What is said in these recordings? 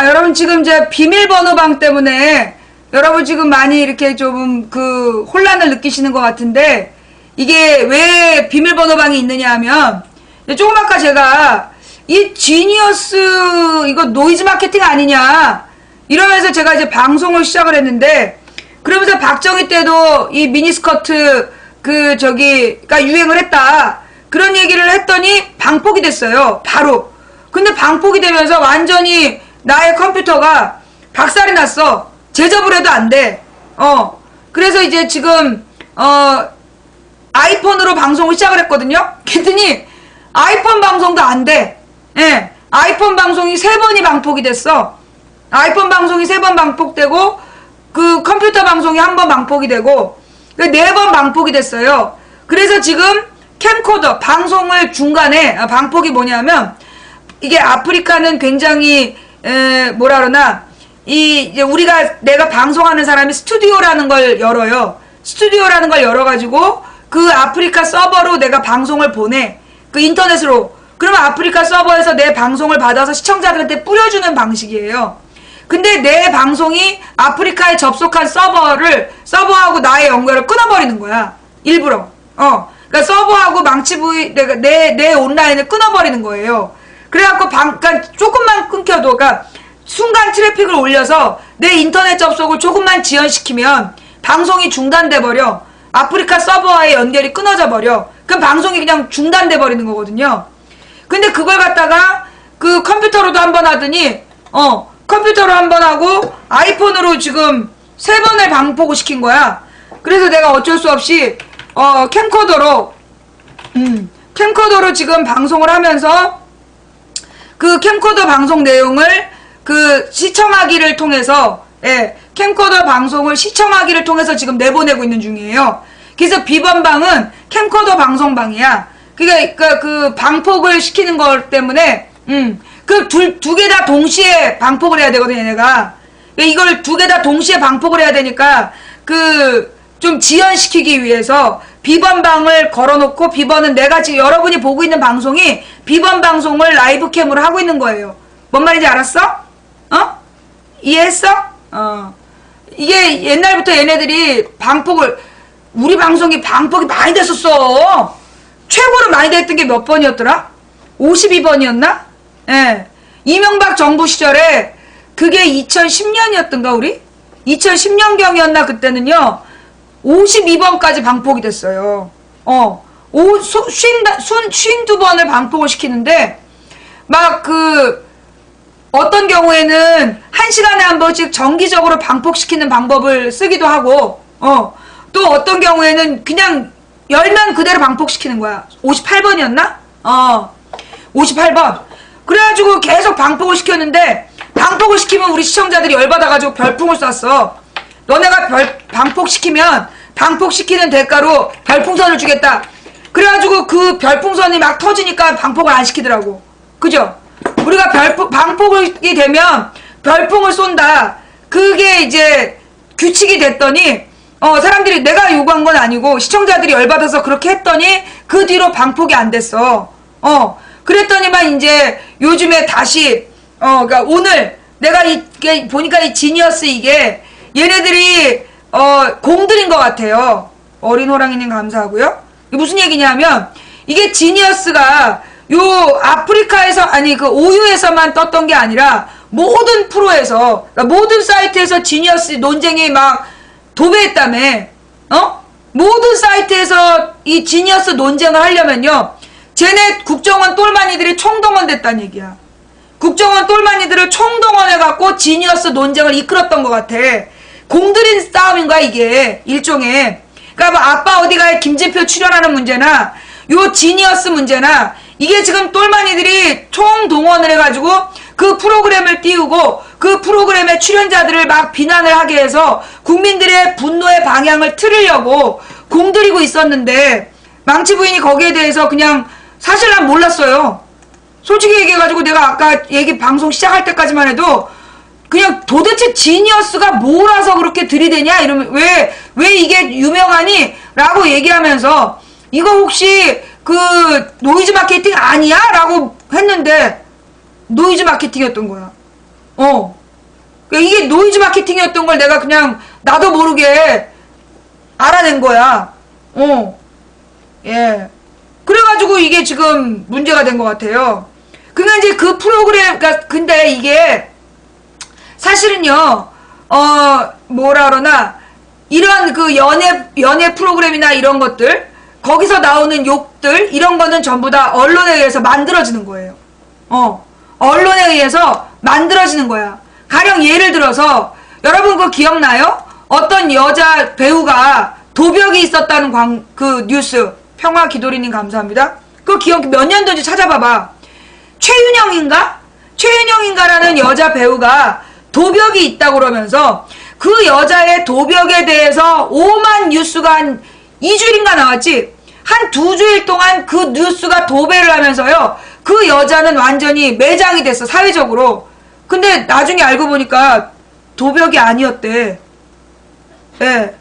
여러분 지금 제 비밀번호방 때문에 여러분 지금 많이 이렇게 좀 그 혼란을 느끼시는 것 같은데, 이게 왜 비밀번호방이 있느냐 하면, 조금 아까 제가 이 지니어스 이거 노이즈 마케팅 아니냐 이러면서 제가 이제 방송을 시작을 했는데, 그러면서 박정희 때도 이 미니스커트 가 유행을 했다 그런 얘기를 했더니 방폭이 됐어요, 바로. 근데 방폭이 되면서 완전히 나의 컴퓨터가 박살이 났어. 제접을 해도 안 돼. 그래서 이제 지금 아이폰으로 방송을 시작을 했거든요. 그랬더니 아이폰 방송도 안 돼. 예, 아이폰 방송이 3번이 방폭이 됐어. 아이폰 방송이 3번 방폭되고, 그 컴퓨터 방송이 1번 방폭이 되고, 4번 방폭이 됐어요. 그래서 지금 캠코더 방송을 중간에 방폭이 뭐냐면, 이게 아프리카는 굉장히 뭐라 그러나, 이제 내가 방송하는 사람이 스튜디오라는 걸 열어요. 스튜디오라는 걸 열어가지고 그 아프리카 서버로 내가 방송을 보내. 그 인터넷으로. 그러면 아프리카 서버에서 내 방송을 받아서 시청자들한테 뿌려주는 방식이에요. 근데 내 방송이 아프리카에 접속한 서버하고 나의 연결을 끊어버리는 거야. 일부러. 그러니까 서버하고 망치부위, 내 온라인을 끊어버리는 거예요. 그래갖고 그러니까 조금만 끊겨도, 그러니까 순간 트래픽을 올려서 내 인터넷 접속을 조금만 지연시키면 방송이 중단돼 버려. 아프리카 서버와의 연결이 끊어져 버려. 그럼 방송이 그냥 중단돼 버리는 거거든요. 근데 그걸 갖다가 그 컴퓨터로도 한번 하더니 컴퓨터로 한번 하고 아이폰으로 지금 3번을 방폭을 시킨 거야. 그래서 내가 어쩔 수 없이 캠코더로 지금 방송을 하면서 그 캠코더 방송 내용을 그 시청하기를 통해서, 캠코더 방송을 시청하기를 통해서 지금 내보내고 있는 중이에요. 그래서 비번방은 캠코더 방송방이야. 그러니까 그 방폭을 시키는 것 때문에, 그 두 개 다 동시에 방폭을 해야 되거든, 얘네가. 이걸 2개 다 동시에 방폭을 해야 되니까, 좀 지연시키기 위해서 비번방을 걸어놓고, 비번은 내가 지금 여러분이 보고 있는 방송이 비번 방송을 라이브 캠으로 하고 있는 거예요. 뭔 말인지 알았어? 이해했어? 이게 옛날부터 얘네들이 우리 방송이 방폭이 많이 됐었어. 최고로 많이 됐던 게 몇 번이었더라? 52번이었나? 예. 이명박 정부 시절에 그게 2010년이었던가, 우리? 2010년경이었나, 그때는요. 52번까지 방폭이 됐어요. 52번을 방폭을 시키는데, 어떤 경우에는 1시간에 한 번씩 정기적으로 방폭시키는 방법을 쓰기도 하고, 또 어떤 경우에는 그냥 열면 그대로 방폭시키는 거야. 58번이었나? 58번. 그래가지고 계속 방폭을 시켰는데, 방폭을 시키면 우리 시청자들이 열받아가지고 별풍을 쐈어. 너네가 방폭시키면 방폭시키는 대가로 별풍선을 주겠다. 그래가지고 그 별풍선이 막 터지니까 방폭을 안 시키더라고. 그죠? 우리가 방폭이 되면 별풍을 쏜다. 그게 이제 규칙이 됐더니, 사람들이, 내가 요구한 건 아니고 시청자들이 열받아서 그렇게 했더니 그 뒤로 방폭이 안 됐어. 그랬더니만 이제 요즘에 다시, 그러니까 오늘 내가 이게 보니까 이 지니어스 이게 얘네들이 공들인 것 같아요. 어린 호랑이님 감사하고요. 이게 무슨 얘기냐면, 이게 지니어스가 요 아프리카에서, 아니 그 OU에서만 떴던 게 아니라 모든 프로에서, 그러니까 모든 사이트에서 지니어스 논쟁이 막 도배했다며. 모든 사이트에서 이 지니어스 논쟁을 하려면요, 쟤네 국정원 똘마니들이 총동원됐다는 얘기야. 국정원 똘마니들을 총동원해갖고 지니어스 논쟁을 이끌었던 것 같아. 공들인 싸움인 거야, 이게. 일종의. 그러니까 뭐 아빠 어디가에 김진표 출연하는 문제나, 요 지니어스 문제나, 이게 지금 똘마니들이 총동원을 해가지고 그 프로그램을 띄우고 그 프로그램의 출연자들을 막 비난을 하게 해서 국민들의 분노의 방향을 틀으려고 공들이고 있었는데, 망치 부인이 거기에 대해서 그냥, 사실 난 몰랐어요. 솔직히 얘기해가지고 내가 아까 방송 시작할 때까지만 해도 그냥 도대체 지니어스가 뭐라서 그렇게 들이대냐? 이러면 왜 이게 유명하니? 라고 얘기하면서 이거 혹시 그 노이즈 마케팅 아니야? 라고 했는데 노이즈 마케팅이었던 거야. 그러니까 이게 노이즈 마케팅이었던 걸 내가 그냥 나도 모르게 알아낸 거야. 예. 그래가지고 이게 지금 문제가 된 것 같아요. 그러니까 이제 그 프로그램, 그러니까 근데 이게 사실은요, 뭐라 그러나, 이런 그 연애 프로그램이나 이런 것들, 거기서 나오는 욕들, 이런 거는 전부 다 언론에 의해서 만들어지는 거예요. 언론에 의해서 만들어지는 거야. 가령 예를 들어서, 여러분 그거 기억나요? 어떤 여자 배우가 도벽이 있었다는 그 뉴스. 평화 기도리님 감사합니다. 그거 몇 년도인지 찾아봐봐. 최윤영인가라는 여자 배우가 도벽이 있다고 그러면서 그 여자의 도벽에 대해서 오만 뉴스가 한 2주일인가 나왔지. 한 2주일 동안 그 뉴스가 도배를 하면서요. 그 여자는 완전히 매장이 됐어, 사회적으로. 근데 나중에 알고 보니까 도벽이 아니었대. 예.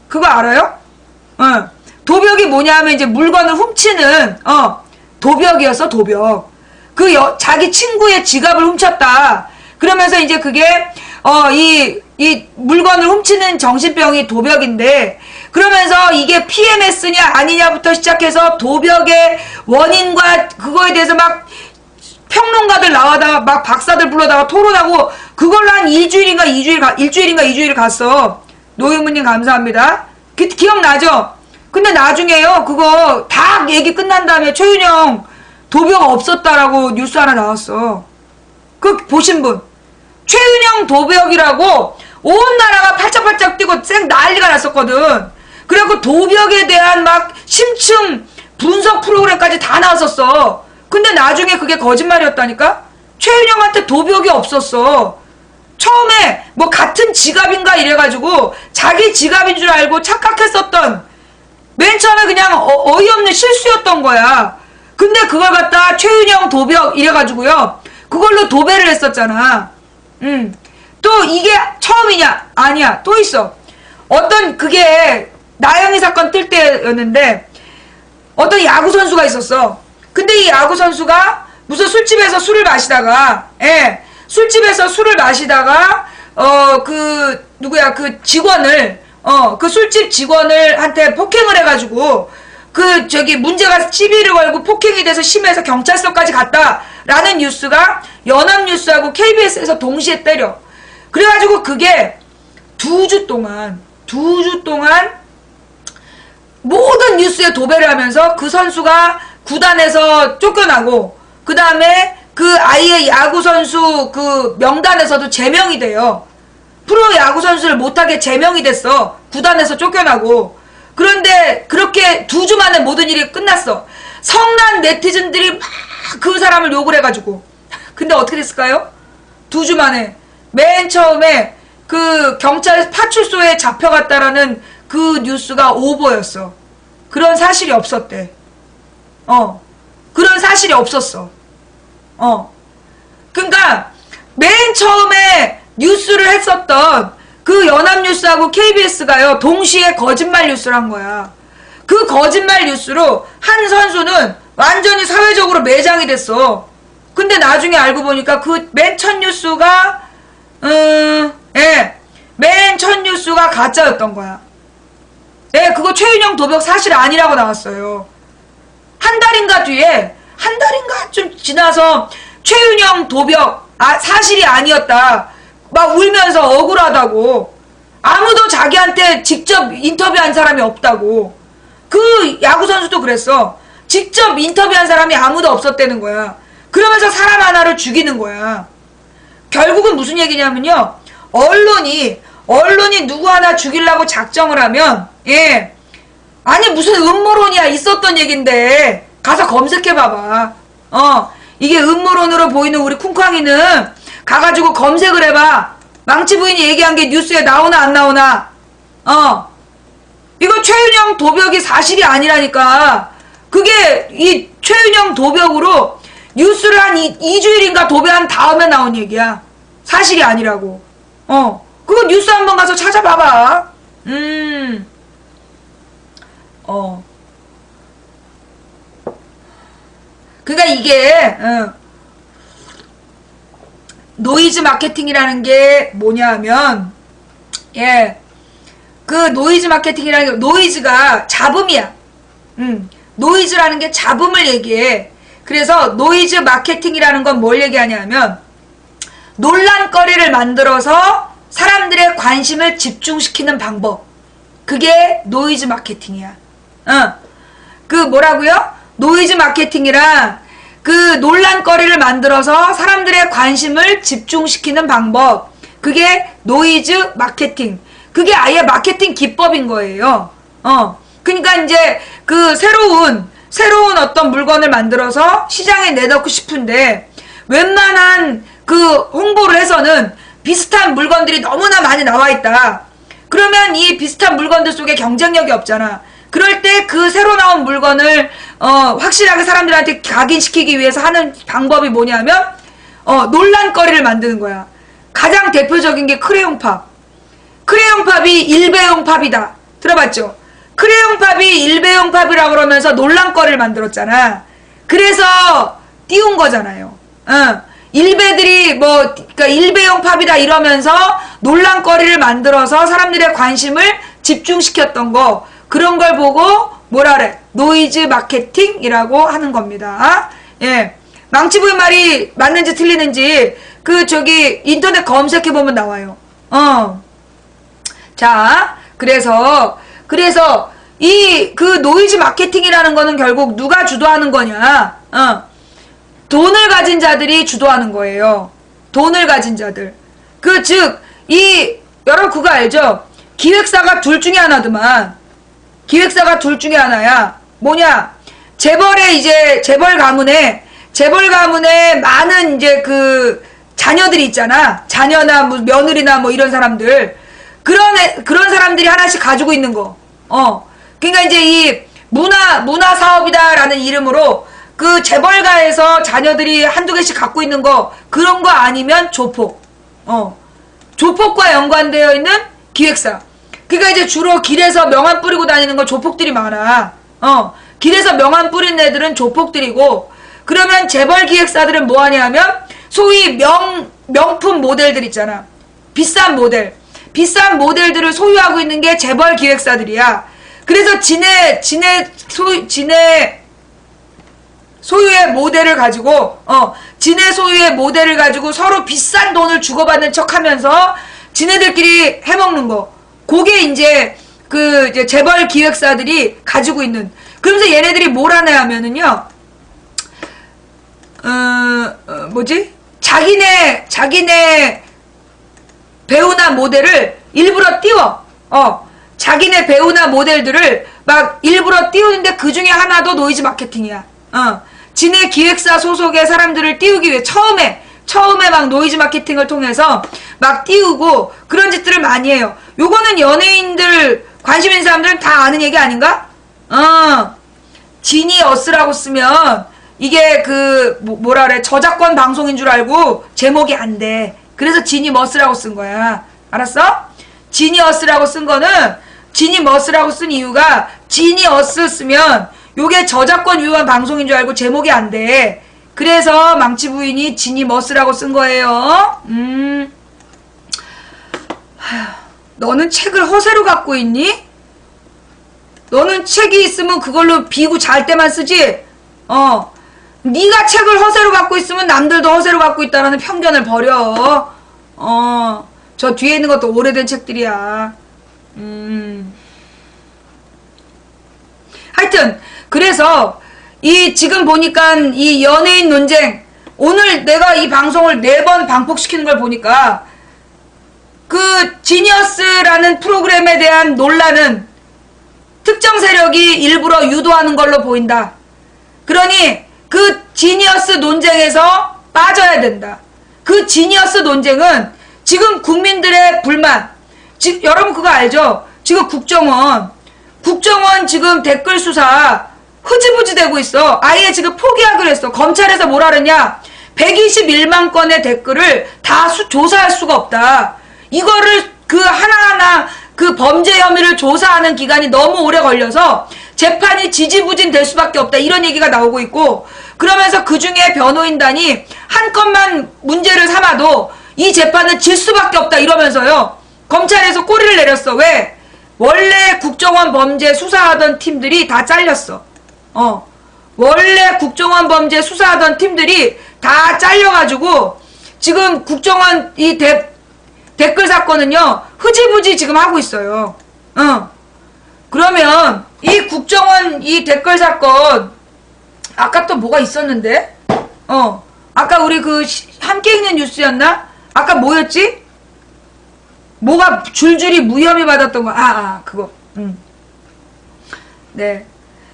그거 알아요? 도벽이 뭐냐 하면 이제 물건을 훔치는, 도벽이었어, 도벽. 자기 친구의 지갑을 훔쳤다. 그러면서 이제 그게, 이 물건을 훔치는 정신병이 도벽인데, 그러면서 이게 PMS냐 아니냐부터 시작해서 도벽의 원인과 그거에 대해서 막 평론가들 나와다가 막 박사들 불러다가 토론하고, 그걸로 한 일주일인가 2주일 갔어. 노유무님 감사합니다. 기억나죠? 근데 나중에요, 그거 다 얘기 끝난 다음에 최윤영 도벽 없었다라고 뉴스 하나 나왔어. 그 보신 분. 최윤영 도벽이라고 온 나라가 팔짝팔짝 뛰고 쌩 난리가 났었거든. 그래갖고 도벽에 대한 막 심층 분석 프로그램까지 다 나왔었어. 근데 나중에 그게 거짓말이었다니까? 최윤영한테 도벽이 없었어. 처음에 뭐 같은 지갑인가 이래가지고 자기 지갑인 줄 알고 착각했었던, 맨 처음에 그냥 어이없는 실수였던 거야. 근데 그걸 갖다 최윤영 도벽 이래가지고요. 그걸로 도배를 했었잖아. 또 이게 처음이냐? 아니야. 또 있어. 어떤 그게 나영이 사건 뜰 때였는데 어떤 야구 선수가 있었어. 근데 이 야구 선수가 무슨 술집에서 술을 마시다가, 술집에서 술을 마시다가 그 직원을, 그 술집 직원을 한테 폭행을 해가지고 문제가 시비를 걸고 폭행이 돼서 심해서 경찰서까지 갔다라는 뉴스가 연합뉴스하고 KBS에서 동시에 때려. 그래가지고 그게 2주 동안 모든 뉴스에 도배를 하면서 그 선수가 구단에서 쫓겨나고, 그 다음에 그 아이의 야구선수 그 명단에서도 제명이 돼요. 프로 야구선수를 못하게 제명이 됐어. 구단에서 쫓겨나고. 그런데 그렇게 2주 만에 모든 일이 끝났어. 성난 네티즌들이 막 그 사람을 욕을 해가지고. 근데 어떻게 됐을까요? 2주 만에 맨 처음에 그 경찰 파출소에 잡혀갔다라는 그 뉴스가 오버였어. 그런 사실이 없었대. 그런 사실이 없었어. 그러니까 맨 처음에 뉴스를 했었던 그 연합뉴스하고 KBS가요 동시에 거짓말 뉴스를 한 거야. 그 거짓말 뉴스로 한 선수는 완전히 사회적으로 매장이 됐어. 근데 나중에 알고 보니까 그 맨 첫 뉴스가 맨 첫 뉴스가 가짜였던 거야. 그거 최윤영 도벽 사실 아니라고 나왔어요. 한 달인가 좀 지나서 최윤영 도벽 사실이 아니었다 막 울면서 억울하다고. 아무도 자기한테 직접 인터뷰한 사람이 없다고. 그 야구선수도 그랬어. 직접 인터뷰한 사람이 아무도 없었다는 거야. 그러면서 사람 하나를 죽이는 거야. 결국은 무슨 얘기냐면요, 언론이 누구 하나 죽이려고 작정을 하면, 아니 무슨 음모론이야. 있었던 얘긴데 가서 검색해봐봐. 이게 음모론으로 보이는 우리 쿵쾅이는 가가지고 검색을 해봐. 망치 부인이 얘기한 게 뉴스에 나오나 안 나오나. 이거 최윤영 도벽이 사실이 아니라니까. 그게 이 최윤영 도벽으로 뉴스를 한 2주일인가 도배한 다음에 나온 얘기야. 사실이 아니라고. 그거 뉴스 한번 가서 찾아봐봐. 그러니까 이게 노이즈 마케팅이라는 게 뭐냐 하면, 예, 그 노이즈 마케팅이라는 게, 노이즈가 잡음이야. 노이즈라는 게 잡음을 얘기해. 그래서 노이즈 마케팅이라는 건 뭘 얘기하냐면, 논란거리를 만들어서 사람들의 관심을 집중시키는 방법. 그게 노이즈 마케팅이야. 그 뭐라고요? 노이즈 마케팅이란 그 논란거리를 만들어서 사람들의 관심을 집중시키는 방법. 그게 노이즈 마케팅. 그게 아예 마케팅 기법인 거예요. 그러니까 이제 그 새로운 어떤 물건을 만들어서 시장에 내놓고 싶은데 웬만한 그 홍보를 해서는 비슷한 물건들이 너무나 많이 나와 있다. 그러면 이 비슷한 물건들 속에 경쟁력이 없잖아. 그럴 때 그 새로 나온 물건을 확실하게 사람들한테 각인시키기 위해서 하는 방법이 뭐냐면 논란거리를 만드는 거야. 가장 대표적인 게 크레용팝. 크레용팝이 일배용 팝이다. 들어봤죠? 크레용팝이 일배용 팝이라고 그러면서 논란거리를 만들었잖아. 그래서 띄운 거잖아요. 일배들이 그러니까 일배용 팝이다 이러면서 논란거리를 만들어서 사람들의 관심을 집중시켰던 거, 그런 걸 보고 뭐라 그래? 노이즈 마케팅이라고 하는 겁니다. 예. 망치부인 말이 맞는지 틀리는지 인터넷 검색해보면 나와요. 자, 그래서 그 노이즈 마케팅이라는 거는 결국 누가 주도하는 거냐? 돈을 가진 자들이 주도하는 거예요. 돈을 가진 자들. 여러분 그거 알죠? 기획사가 둘 중에 하나더만. 기획사가 둘 중에 하나야. 뭐냐? 재벌 가문에 많은 이제 그 자녀들이 있잖아. 자녀나 뭐 며느리나 뭐 이런 사람들. 그런 사람들이 하나씩 가지고 있는 거. 그러니까 이제 이 문화 사업이다라는 이름으로 그 재벌가에서 자녀들이 한두 개씩 갖고 있는 거, 그런 거 아니면 조폭. 조폭과 연관되어 있는 기획사. 그러니까 이제 주로 길에서 명함 뿌리고 다니는 건 조폭들이 많아. 길에서 명함 뿌린 애들은 조폭들이고, 그러면 재벌 기획사들은 뭐 하냐 하면, 소위 명품 모델들 있잖아. 비싼 모델들을 소유하고 있는 게 재벌 기획사들이야. 그래서 지네 소유의 모델을 가지고 서로 비싼 돈을 주고받는 척 하면서 지네들끼리 해먹는 거. 그게 이제 이제 재벌 기획사들이 가지고 있는. 그러면서 얘네들이 뭘 하냐 하면은요, 자기네 배우나 모델을 일부러 띄워. 자기네 배우나 모델들을 막 일부러 띄우는데 그 중에 하나도 노이즈 마케팅이야. 지네 기획사 소속의 사람들을 띄우기 위해 처음에 막 노이즈 마케팅을 통해서 막 띄우고 그런 짓들을 많이 해요. 요거는 연예인들, 관심 있는 사람들은 다 아는 얘기 아닌가? 지니어스라고 쓰면 이게 뭐라 그래, 저작권 방송인 줄 알고 제목이 안 돼. 그래서 지니머스라고 쓴 거야. 알았어? 지니어스라고 쓴 거는, 지니머스라고 쓴 이유가, 지니어스 쓰면 요게 저작권 위반 방송인 줄 알고 제목이 안 돼. 그래서 망치 부인이 지니머스라고 쓴 거예요. 너는 책을 허세로 갖고 있니? 너는 책이 있으면 그걸로 비고 잘 때만 쓰지? 네가 책을 허세로 갖고 있으면 남들도 허세로 갖고 있다라는 편견을 버려. 저 뒤에 있는 것도 오래된 책들이야. 하여튼 그래서 지금 보니까 이 연예인 논쟁, 오늘 내가 이 방송을 4번 방폭시키는 걸 보니까 그 지니어스라는 프로그램에 대한 논란은 특정 세력이 일부러 유도하는 걸로 보인다. 그러니 그 지니어스 논쟁에서 빠져야 된다. 그 지니어스 논쟁은 지금 국민들의 불만, 여러분 그거 알죠? 지금 국정원 지금 댓글 수사 흐지부지 되고 있어. 아예 지금 포기하기로 했어. 검찰에서 뭐라 그랬냐? 121만 건의 댓글을 다 조사할 수가 없다. 이거를 하나하나 그 범죄 혐의를 조사하는 기간이 너무 오래 걸려서 재판이 지지부진 될 수밖에 없다. 이런 얘기가 나오고 있고, 그러면서 그 중에 변호인단이 한 건만 문제를 삼아도 이 재판은 질 수밖에 없다. 이러면서요. 검찰에서 꼬리를 내렸어. 왜? 원래 국정원 범죄 수사하던 팀들이 다 잘렸어. 원래 국정원 범죄 수사하던 팀들이 다 잘려가지고 지금 국정원 이 댓글 사건은요 흐지부지 지금 하고 있어요. 그러면 이 국정원 이 댓글 사건 아까 또 뭐가 있었는데? 아까 우리 그 함께 있는 뉴스였나? 아까 뭐였지? 뭐가 줄줄이 무혐의 받았던 거. 그거. 네.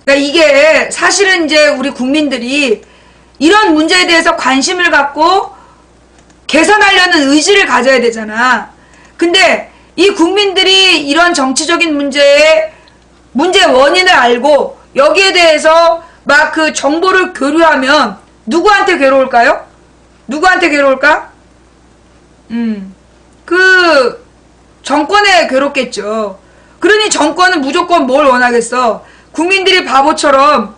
그러니까 이게 사실은 이제 우리 국민들이 이런 문제에 대해서 관심을 갖고 개선하려는 의지를 가져야 되잖아. 근데 이 국민들이 이런 정치적인 문제의 문제 원인을 알고 여기에 대해서 막 그 정보를 교류하면 누구한테 괴로울까요? 누구한테 괴로울까? 그 정권에 괴롭겠죠. 그러니 정권은 무조건 뭘 원하겠어? 국민들이 바보처럼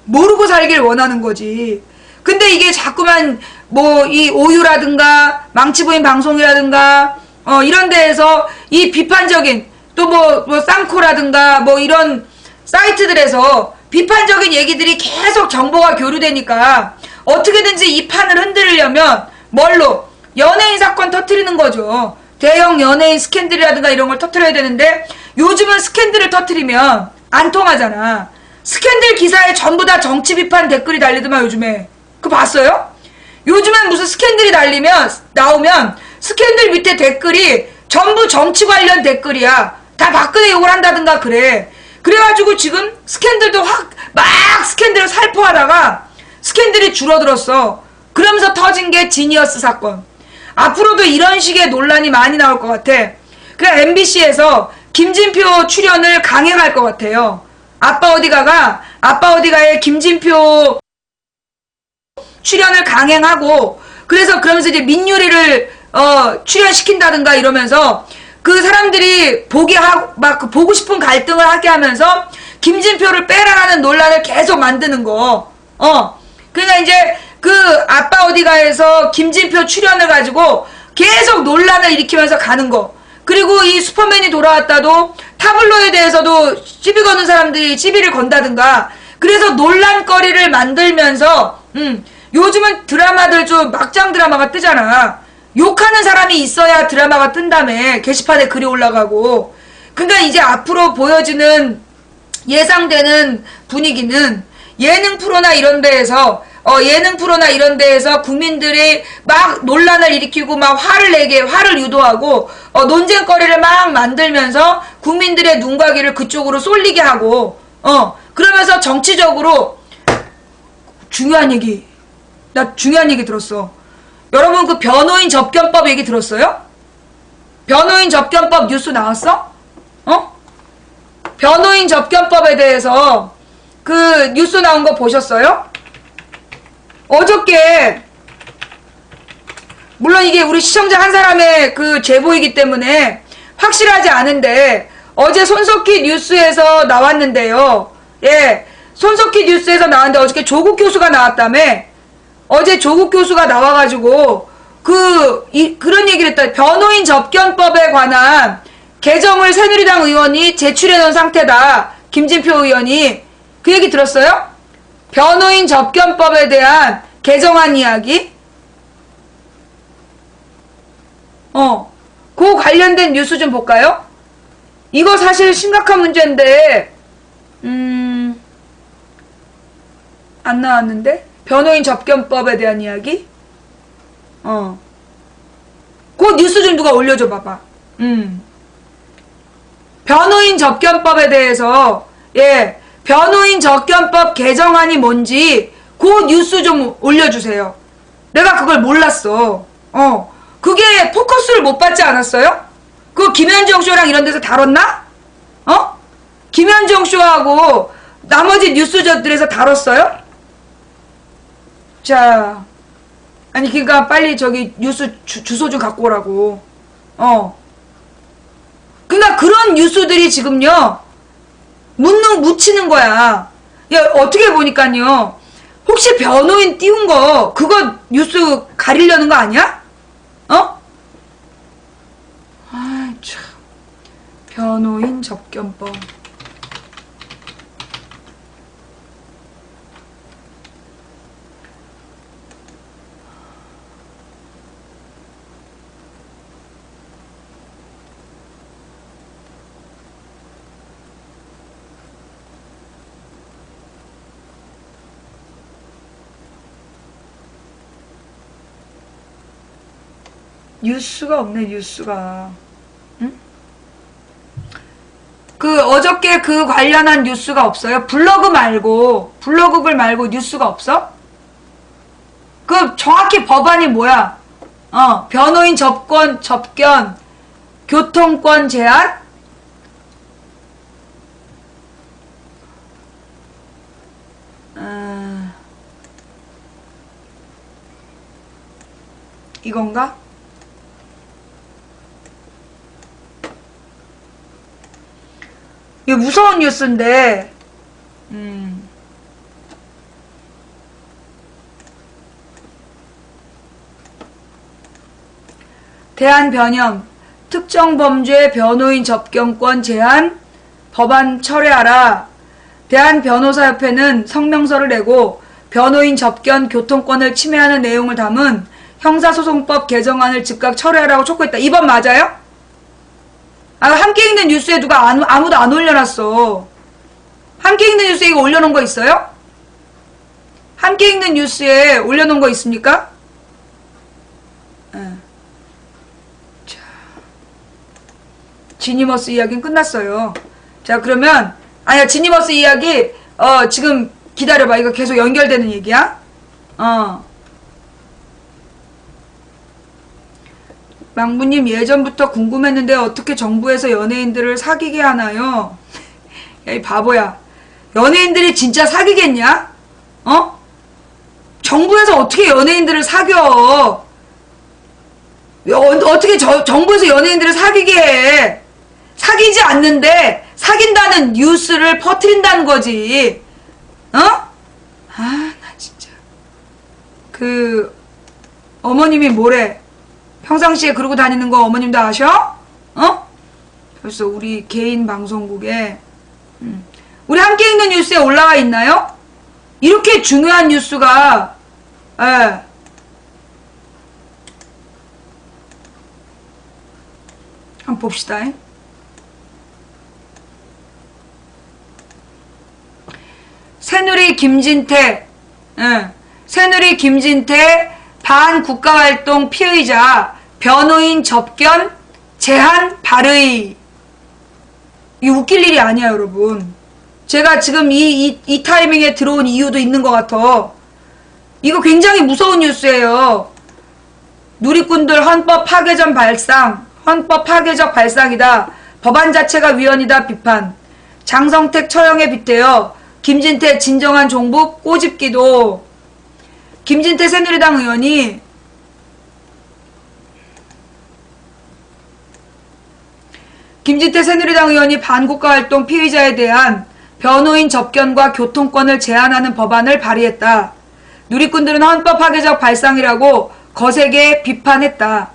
모르고 살길 원하는 거지. 근데 이게 자꾸만 뭐 이 오유라든가 망치부인 방송이라든가 이런 데에서 이 비판적인 또 뭐 쌍코라든가 뭐 이런 사이트들에서 비판적인 얘기들이 계속 정보가 교류되니까 어떻게든지 이 판을 흔들려면 뭘로? 연예인 사건 터트리는 거죠. 대형 연예인 스캔들이라든가 이런 걸 터트려야 되는데 요즘은 스캔들을 터트리면 안 통하잖아. 스캔들 기사에 전부 다 정치 비판 댓글이 달리더만 요즘에. 그거 봤어요? 요즘엔 무슨 스캔들이 나오면 스캔들 밑에 댓글이 전부 정치 관련 댓글이야. 다 박근혜 욕을 한다든가 그래. 그래가지고 지금 스캔들도 막 스캔들을 살포하다가 스캔들이 줄어들었어. 그러면서 터진 게 지니어스 사건. 앞으로도 이런 식의 논란이 많이 나올 것 같아. 그래 MBC에서 김진표 출연을 강행할 것 같아요. 아빠 어디가의 김진표 출연을 강행하고 그러면서 이제 민유리를 출연시킨다든가 이러면서 그 사람들이 보고 싶은 갈등을 하게 하면서 김진표를 빼라라는 논란을 계속 만드는 거. 그러니까 이제 그 아빠 어디가에서 김진표 출연을 가지고 계속 논란을 일으키면서 가는 거. 그리고 이 슈퍼맨이 돌아왔다도 타블로이드에서도 시비 거는 사람들이 시비를 건다든가. 그래서 논란거리를 만들면서 요즘은 드라마들 좀 막장 드라마가 뜨잖아. 욕하는 사람이 있어야 드라마가 뜬다며. 게시판에 글이 올라가고. 그러니까 이제 앞으로 보여지는 예상되는 분위기는 예능 프로나 이런 데에서 국민들이 막 논란을 일으키고 막 화를 유도하고 논쟁거리를 막 만들면서 국민들의 눈과 귀를 그쪽으로 쏠리게 하고 그러면서 정치적으로 나 중요한 얘기 들었어. 여러분 그 변호인 접견법 얘기 들었어요? 변호인 접견법 뉴스 나왔어? 변호인 접견법에 대해서 그 뉴스 나온 거 보셨어요? 어저께 물론 이게 우리 시청자 한 사람의 그 제보이기 때문에 확실하지 않은데 어제 손석희 뉴스에서 나왔는데요. 예, 손석희 뉴스에서 나왔는데 어저께 조국 교수가 나왔다며. 어제 조국 교수가 나와가지고 그런 얘기를 했다. 변호인 접견법에 관한 개정을 새누리당 의원이 제출해놓은 상태다. 김진표 의원이. 그 얘기 들었어요? 변호인 접견법에 대한 개정안 이야기? 그 관련된 뉴스 좀 볼까요? 이거 사실 심각한 문제인데 안 나왔는데? 변호인 접견법에 대한 이야기? 그 뉴스 좀 누가 올려줘 봐봐. 변호인 접견법에 대해서 변호인 접견법 개정안이 뭔지 그 뉴스 좀 올려주세요. 내가 그걸 몰랐어. 그게 포커스를 못 받지 않았어요? 그 김현정 쇼랑 이런 데서 다뤘나? 김현정 쇼하고 나머지 뉴스들에서 다뤘어요? 자, 아니 그러니까 빨리 저기 뉴스 주소 좀 갖고 오라고. 그러니까 그런 뉴스들이 지금요 묻히는 거야. 야, 어떻게 보니까요. 혹시 변호인 띄운 거, 그거 뉴스 가리려는 거 아니야? 어? 아, 참. 변호인 접견법. 뉴스가 없네, 뉴스가. 응? 어저께 그 관련한 뉴스가 없어요? 블로그 글 말고 뉴스가 없어? 정확히 법안이 뭐야? 변호인 접견, 교통권 제한? 이건가? 이게 무서운 뉴스인데, 대한변협, 특정 범죄 변호인 접견권 제한 법안 철회하라. 대한변호사협회는 성명서를 내고 변호인 접견 교통권을 침해하는 내용을 담은 형사소송법 개정안을 즉각 철회하라고 촉구했다. 이번 맞아요? 함께 읽는 뉴스에 누가 아무도 안 올려놨어. 함께 읽는 뉴스에 이거 올려놓은 거 있어요? 함께 읽는 뉴스에 올려놓은 거 있습니까? 자, 지니머스 이야기는 끝났어요. 자, 그러면 아니야, 지니머스 이야기 지금 기다려봐. 이거 계속 연결되는 얘기야. 망부님, 예전부터 궁금했는데 어떻게 정부에서 연예인들을 사귀게 하나요? 야, 이 바보야. 연예인들이 진짜 사귀겠냐? 정부에서 어떻게 연예인들을 사겨? 어떻게 정부에서 연예인들을 사귀게 해? 사귀지 않는데 사귄다는 뉴스를 퍼뜨린다는 거지. 나 진짜. 어머님이 뭐래? 평상시에 그러고 다니는 거 어머님도 아셔? 벌써 우리 개인 방송국에 우리 함께 읽는 뉴스에 올라와 있나요? 이렇게 중요한 뉴스가 한번 봅시다. 새누리 김진태 반국가활동 피의자 변호인 접견 제한 발의. 이 웃길 일이 아니야, 여러분. 제가 지금 이 타이밍에 들어온 이유도 있는 것 같아. 이거 굉장히 무서운 뉴스예요. 누리꾼들 헌법 파괴적 발상이다. 법안 자체가 위헌이다 비판. 장성택 처형에 빗대어 김진태 진정한 종북 꼬집기도. 김진태 새누리당 의원이 반국가활동 피의자에 대한 변호인 접견과 교통권을 제한하는 법안을 발의했다. 누리꾼들은 헌법 파괴적 발상이라고 거세게 비판했다.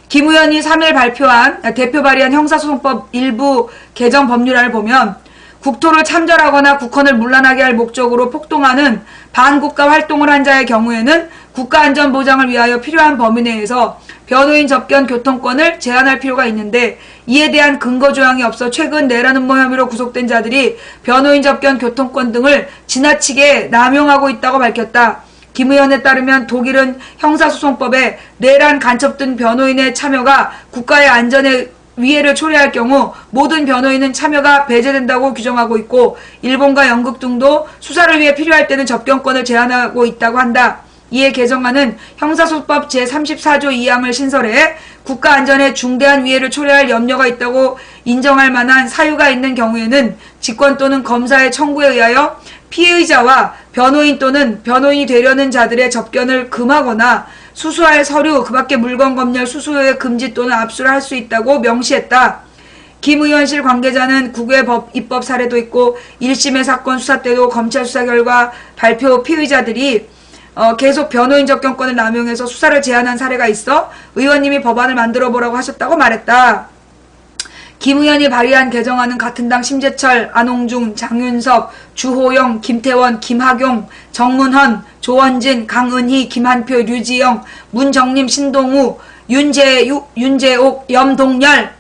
김 의원이 3일 대표 발의한 형사소송법 일부 개정 법률안을 보면 국토를 참전하거나 국헌을 문란하게 할 목적으로 폭동하는 반국가 활동을 한 자의 경우에는 국가안전보장을 위하여 필요한 범위 내에서 변호인 접견 교통권을 제한할 필요가 있는데 이에 대한 근거조항이 없어 최근 내란 음모 혐의로 구속된 자들이 변호인 접견 교통권 등을 지나치게 남용하고 있다고 밝혔다. 김 의원에 따르면 독일은 형사소송법에 내란 간첩 등 변호인의 참여가 국가의 안전에 위해를 초래할 경우 모든 변호인은 참여가 배제된다고 규정하고 있고 일본과 영국 등도 수사를 위해 필요할 때는 접견권을 제한하고 있다고 한다. 이에 개정안은 형사소송법 제34조 2항을 신설해 국가안전에 중대한 위해를 초래할 염려가 있다고 인정할 만한 사유가 있는 경우에는 직권 또는 검사의 청구에 의하여 피의자와 변호인 또는 변호인이 되려는 자들의 접견을 금하거나 수수할 서류, 그 밖에 물건 검열, 수수의 금지 또는 압수를 할 수 있다고 명시했다. 김 의원실 관계자는 국외 입법 사례도 있고 1심의 사건 수사 때도 검찰 수사 결과 발표 피의자들이 계속 변호인 접견권을 남용해서 수사를 제한한 사례가 있어 의원님이 법안을 만들어보라고 하셨다고 말했다. 김 의원이 발의한 개정안은 같은 당 심재철, 안홍중, 장윤석, 주호영, 김태원, 김학용, 정문헌, 조원진, 강은희, 김한표, 류지영, 문정림, 신동우, 윤재옥, 염동열.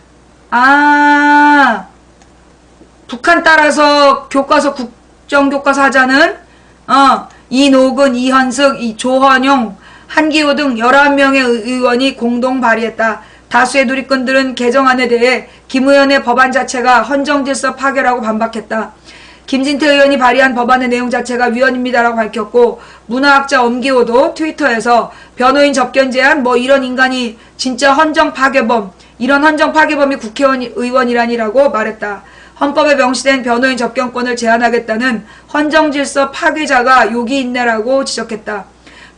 북한 따라서 교과서 국정교과서 하자는 이노근, 이현숙, 조헌용, 한기호 등 11명의 의원이 공동 발의했다. 다수의 누리꾼들은 개정안에 대해 김 의원의 법안 자체가 헌정질서 파괴라고 반박했다. 김진태 의원이 발의한 법안의 내용 자체가 위헌입니다라고 밝혔고, 문화학자 엄기호도 트위터에서 변호인 접견 제한 이런 인간이 진짜 헌정 파괴범, 이런 헌정 파괴범이 국회의원이라니라고 말했다. 헌법에 명시된 변호인 접견권을 제한하겠다는 헌정질서 파괴자가 욕이 있네라고 지적했다.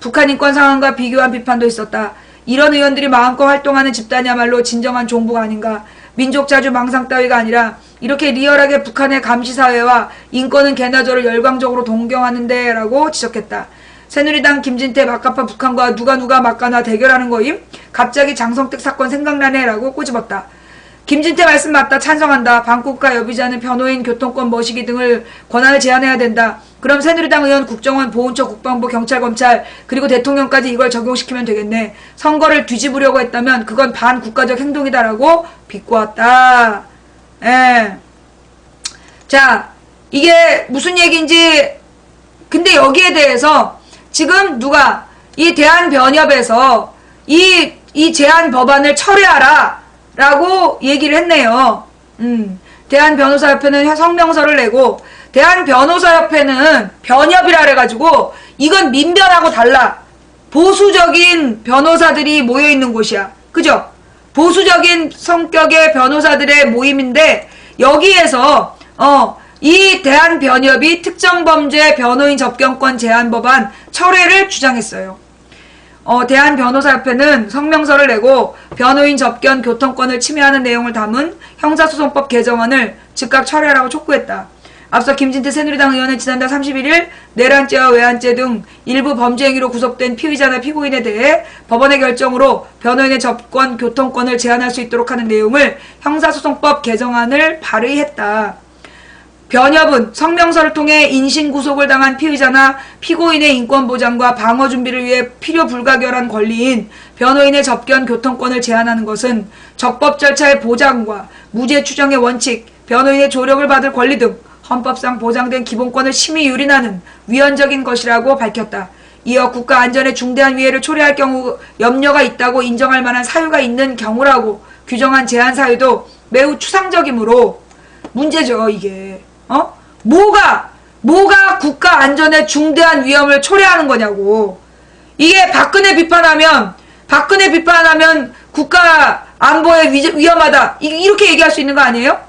북한 인권 상황과 비교한 비판도 있었다. 이런 의원들이 마음껏 활동하는 집단이야말로 진정한 종북 아닌가. 민족자주 망상 따위가 아니라 이렇게 리얼하게 북한의 감시사회와 인권은 개나 저를 열광적으로 동경하는데 라고 지적했다. 새누리당 김진태 막가파 북한과 누가 막가나 대결하는 거임? 갑자기 장성택 사건 생각나네 라고 꼬집었다. 김진태 말씀 맞다. 찬성한다. 방국가 여비자는 변호인, 교통권, 머시기 등을 권한을 제한해야 된다. 그럼 새누리당 의원, 국정원, 보훈처, 국방부, 경찰, 검찰 그리고 대통령까지 이걸 적용시키면 되겠네. 선거를 뒤집으려고 했다면 그건 반국가적 행동이다라고 비꼬았다. 자, 이게 무슨 얘기인지. 근데 여기에 대해서 지금 누가 이 대한변협에서 이 제한 법안을 철회하라 라고 얘기를 했네요. 대한변호사협회는 성명서를 내고, 대한변호사협회는 변협이라 그래가지고 이건 민변하고 달라. 보수적인 변호사들이 모여있는 곳이야. 그죠? 보수적인 성격의 변호사들의 모임인데, 여기에서 이 대한변협이 특정범죄 변호인 접견권 제한 법안 철회를 주장했어요. 대한변호사협회는 성명서를 내고 변호인 접견 교통권을 침해하는 내용을 담은 형사소송법 개정안을 즉각 철회하라고 촉구했다. 앞서 김진태 새누리당 의원은 지난달 31일 내란죄와 외환죄 등 일부 범죄 행위로 구속된 피의자나 피고인에 대해 법원의 결정으로 변호인의 접견 교통권을 제한할 수 있도록 하는 내용을 형사소송법 개정안을 발의했다. 변협은 성명서를 통해 인신구속을 당한 피의자나 피고인의 인권보장과 방어 준비를 위해 필요 불가결한 권리인 변호인의 접견 교통권을 제한하는 것은 적법 절차의 보장과 무죄 추정의 원칙, 변호인의 조력을 받을 권리 등 헌법상 보장된 기본권을 심히 유린하는 위헌적인 것이라고 밝혔다. 이어 국가 안전에 중대한 위해를 초래할 경우 염려가 있다고 인정할 만한 사유가 있는 경우라고 규정한 제한 사유도 매우 추상적이므로 문제죠, 이게. 뭐가 국가 안전에 중대한 위험을 초래하는 거냐고. 이게 박근혜 비판하면 국가 안보에 위험하다. 이렇게 얘기할 수 있는 거 아니에요?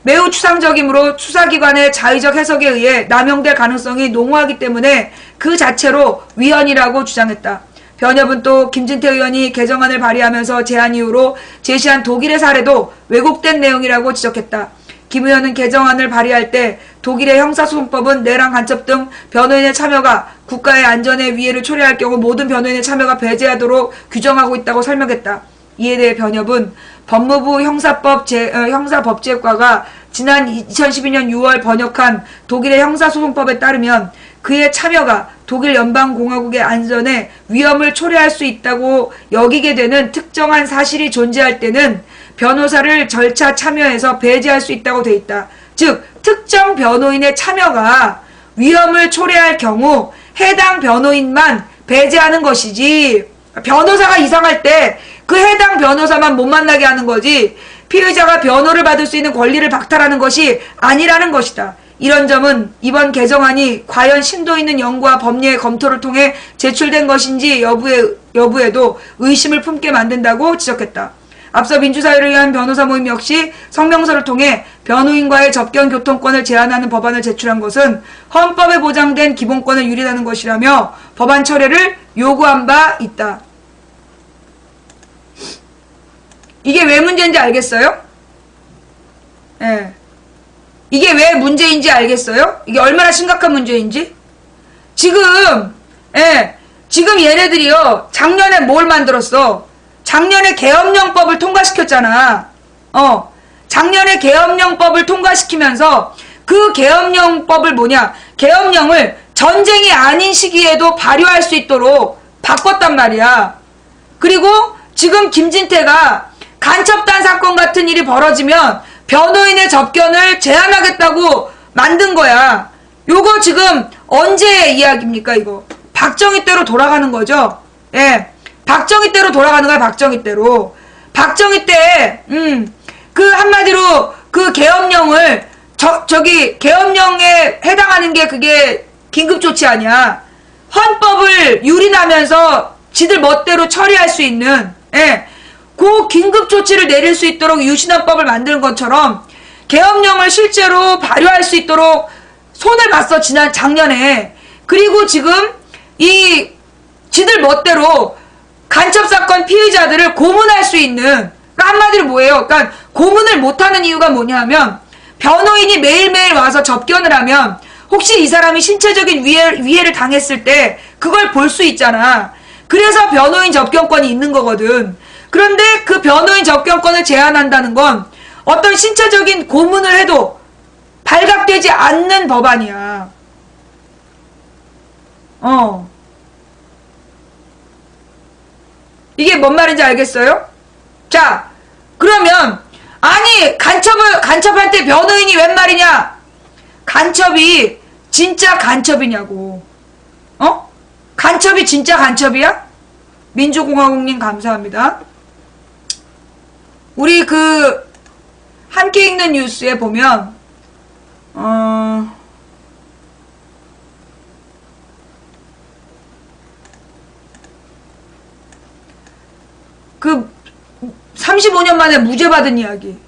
매우 추상적이므로 수사기관의 자의적 해석에 의해 남용될 가능성이 농후하기 때문에 그 자체로 위헌이라고 주장했다. 변협은 또 김진태 의원이 개정안을 발의하면서 제안 이유로 제시한 독일의 사례도 왜곡된 내용이라고 지적했다. 김 의원은 개정안을 발의할 때 독일의 형사소송법은 내란 간첩 등 변호인의 참여가 국가의 안전에 위해를 초래할 경우 모든 변호인의 참여가 배제하도록 규정하고 있다고 설명했다. 이에 대해 변협은 법무부 형사법제과가 지난 2012년 6월 번역한 독일의 형사소송법에 따르면 그의 참여가 독일 연방공화국의 안전에 위험을 초래할 수 있다고 여기게 되는 특정한 사실이 존재할 때는 변호사를 절차 참여해서 배제할 수 있다고 돼 있다. 즉 특정 변호인의 참여가 위험을 초래할 경우 해당 변호인만 배제하는 것이지, 변호사가 이상할 때 그 해당 변호사만 못 만나게 하는 거지 피의자가 변호를 받을 수 있는 권리를 박탈하는 것이 아니라는 것이다. 이런 점은 이번 개정안이 과연 심도 있는 연구와 법리의 검토를 통해 제출된 것인지 여부에도 의심을 품게 만든다고 지적했다. 앞서 민주사회를 위한 변호사 모임 역시 성명서를 통해 변호인과의 접견 교통권을 제한하는 법안을 제출한 것은 헌법에 보장된 기본권을 유린하는 것이라며 법안 철회를 요구한 바 있다. 이게 왜 문제인지 알겠어요? 예. 이게 왜 문제인지 알겠어요? 이게 얼마나 심각한 문제인지? 지금, 예. 지금 얘네들이요, 작년에 뭘 만들었어? 작년에 계엄령법을 통과시켰잖아. 작년에 계엄령법을 통과시키면서 그 계엄령법을 계엄령을 전쟁이 아닌 시기에도 발효할 수 있도록 바꿨단 말이야. 그리고 지금 김진태가 간첩단 사건 같은 일이 벌어지면 변호인의 접견을 제한하겠다고 만든 거야. 요거 지금 언제의 이야기입니까, 이거? 박정희 때로 돌아가는 거죠? 예. 박정희 때로 돌아가는 거야, 박정희 때로. 박정희 때, 그 한마디로 그 계엄령을, 계엄령에 해당하는 게 그게 긴급조치 아니야. 헌법을 유린하면서 지들 멋대로 처리할 수 있는, 예. 그 긴급조치를 내릴 수 있도록 유신헌법을 만드는 것처럼 계엄령을 실제로 발효할 수 있도록 손을 봤어, 작년에. 그리고 지금 이 지들 멋대로 간첩사건 피의자들을 고문할 수 있는, 그러니까 한마디로 뭐예요? 그러니까 고문을 못하는 이유가 뭐냐면 변호인이 매일매일 와서 접견을 하면 혹시 이 사람이 신체적인 위해를 당했을 때 그걸 볼 수 있잖아. 그래서 변호인 접견권이 있는 거거든. 그런데 그 변호인 접견권을 제한한다는 건 어떤 신체적인 고문을 해도 발각되지 않는 법안이야. 이게 뭔 말인지 알겠어요? 자, 그러면 아니 간첩할 때 변호인이 웬 말이냐? 간첩이 진짜 간첩이냐고. 간첩이 진짜 간첩이야? 민주공화국님 감사합니다. 우리 그 함께 읽는 뉴스에 보면 그 35년 만에 무죄 받은 이야기.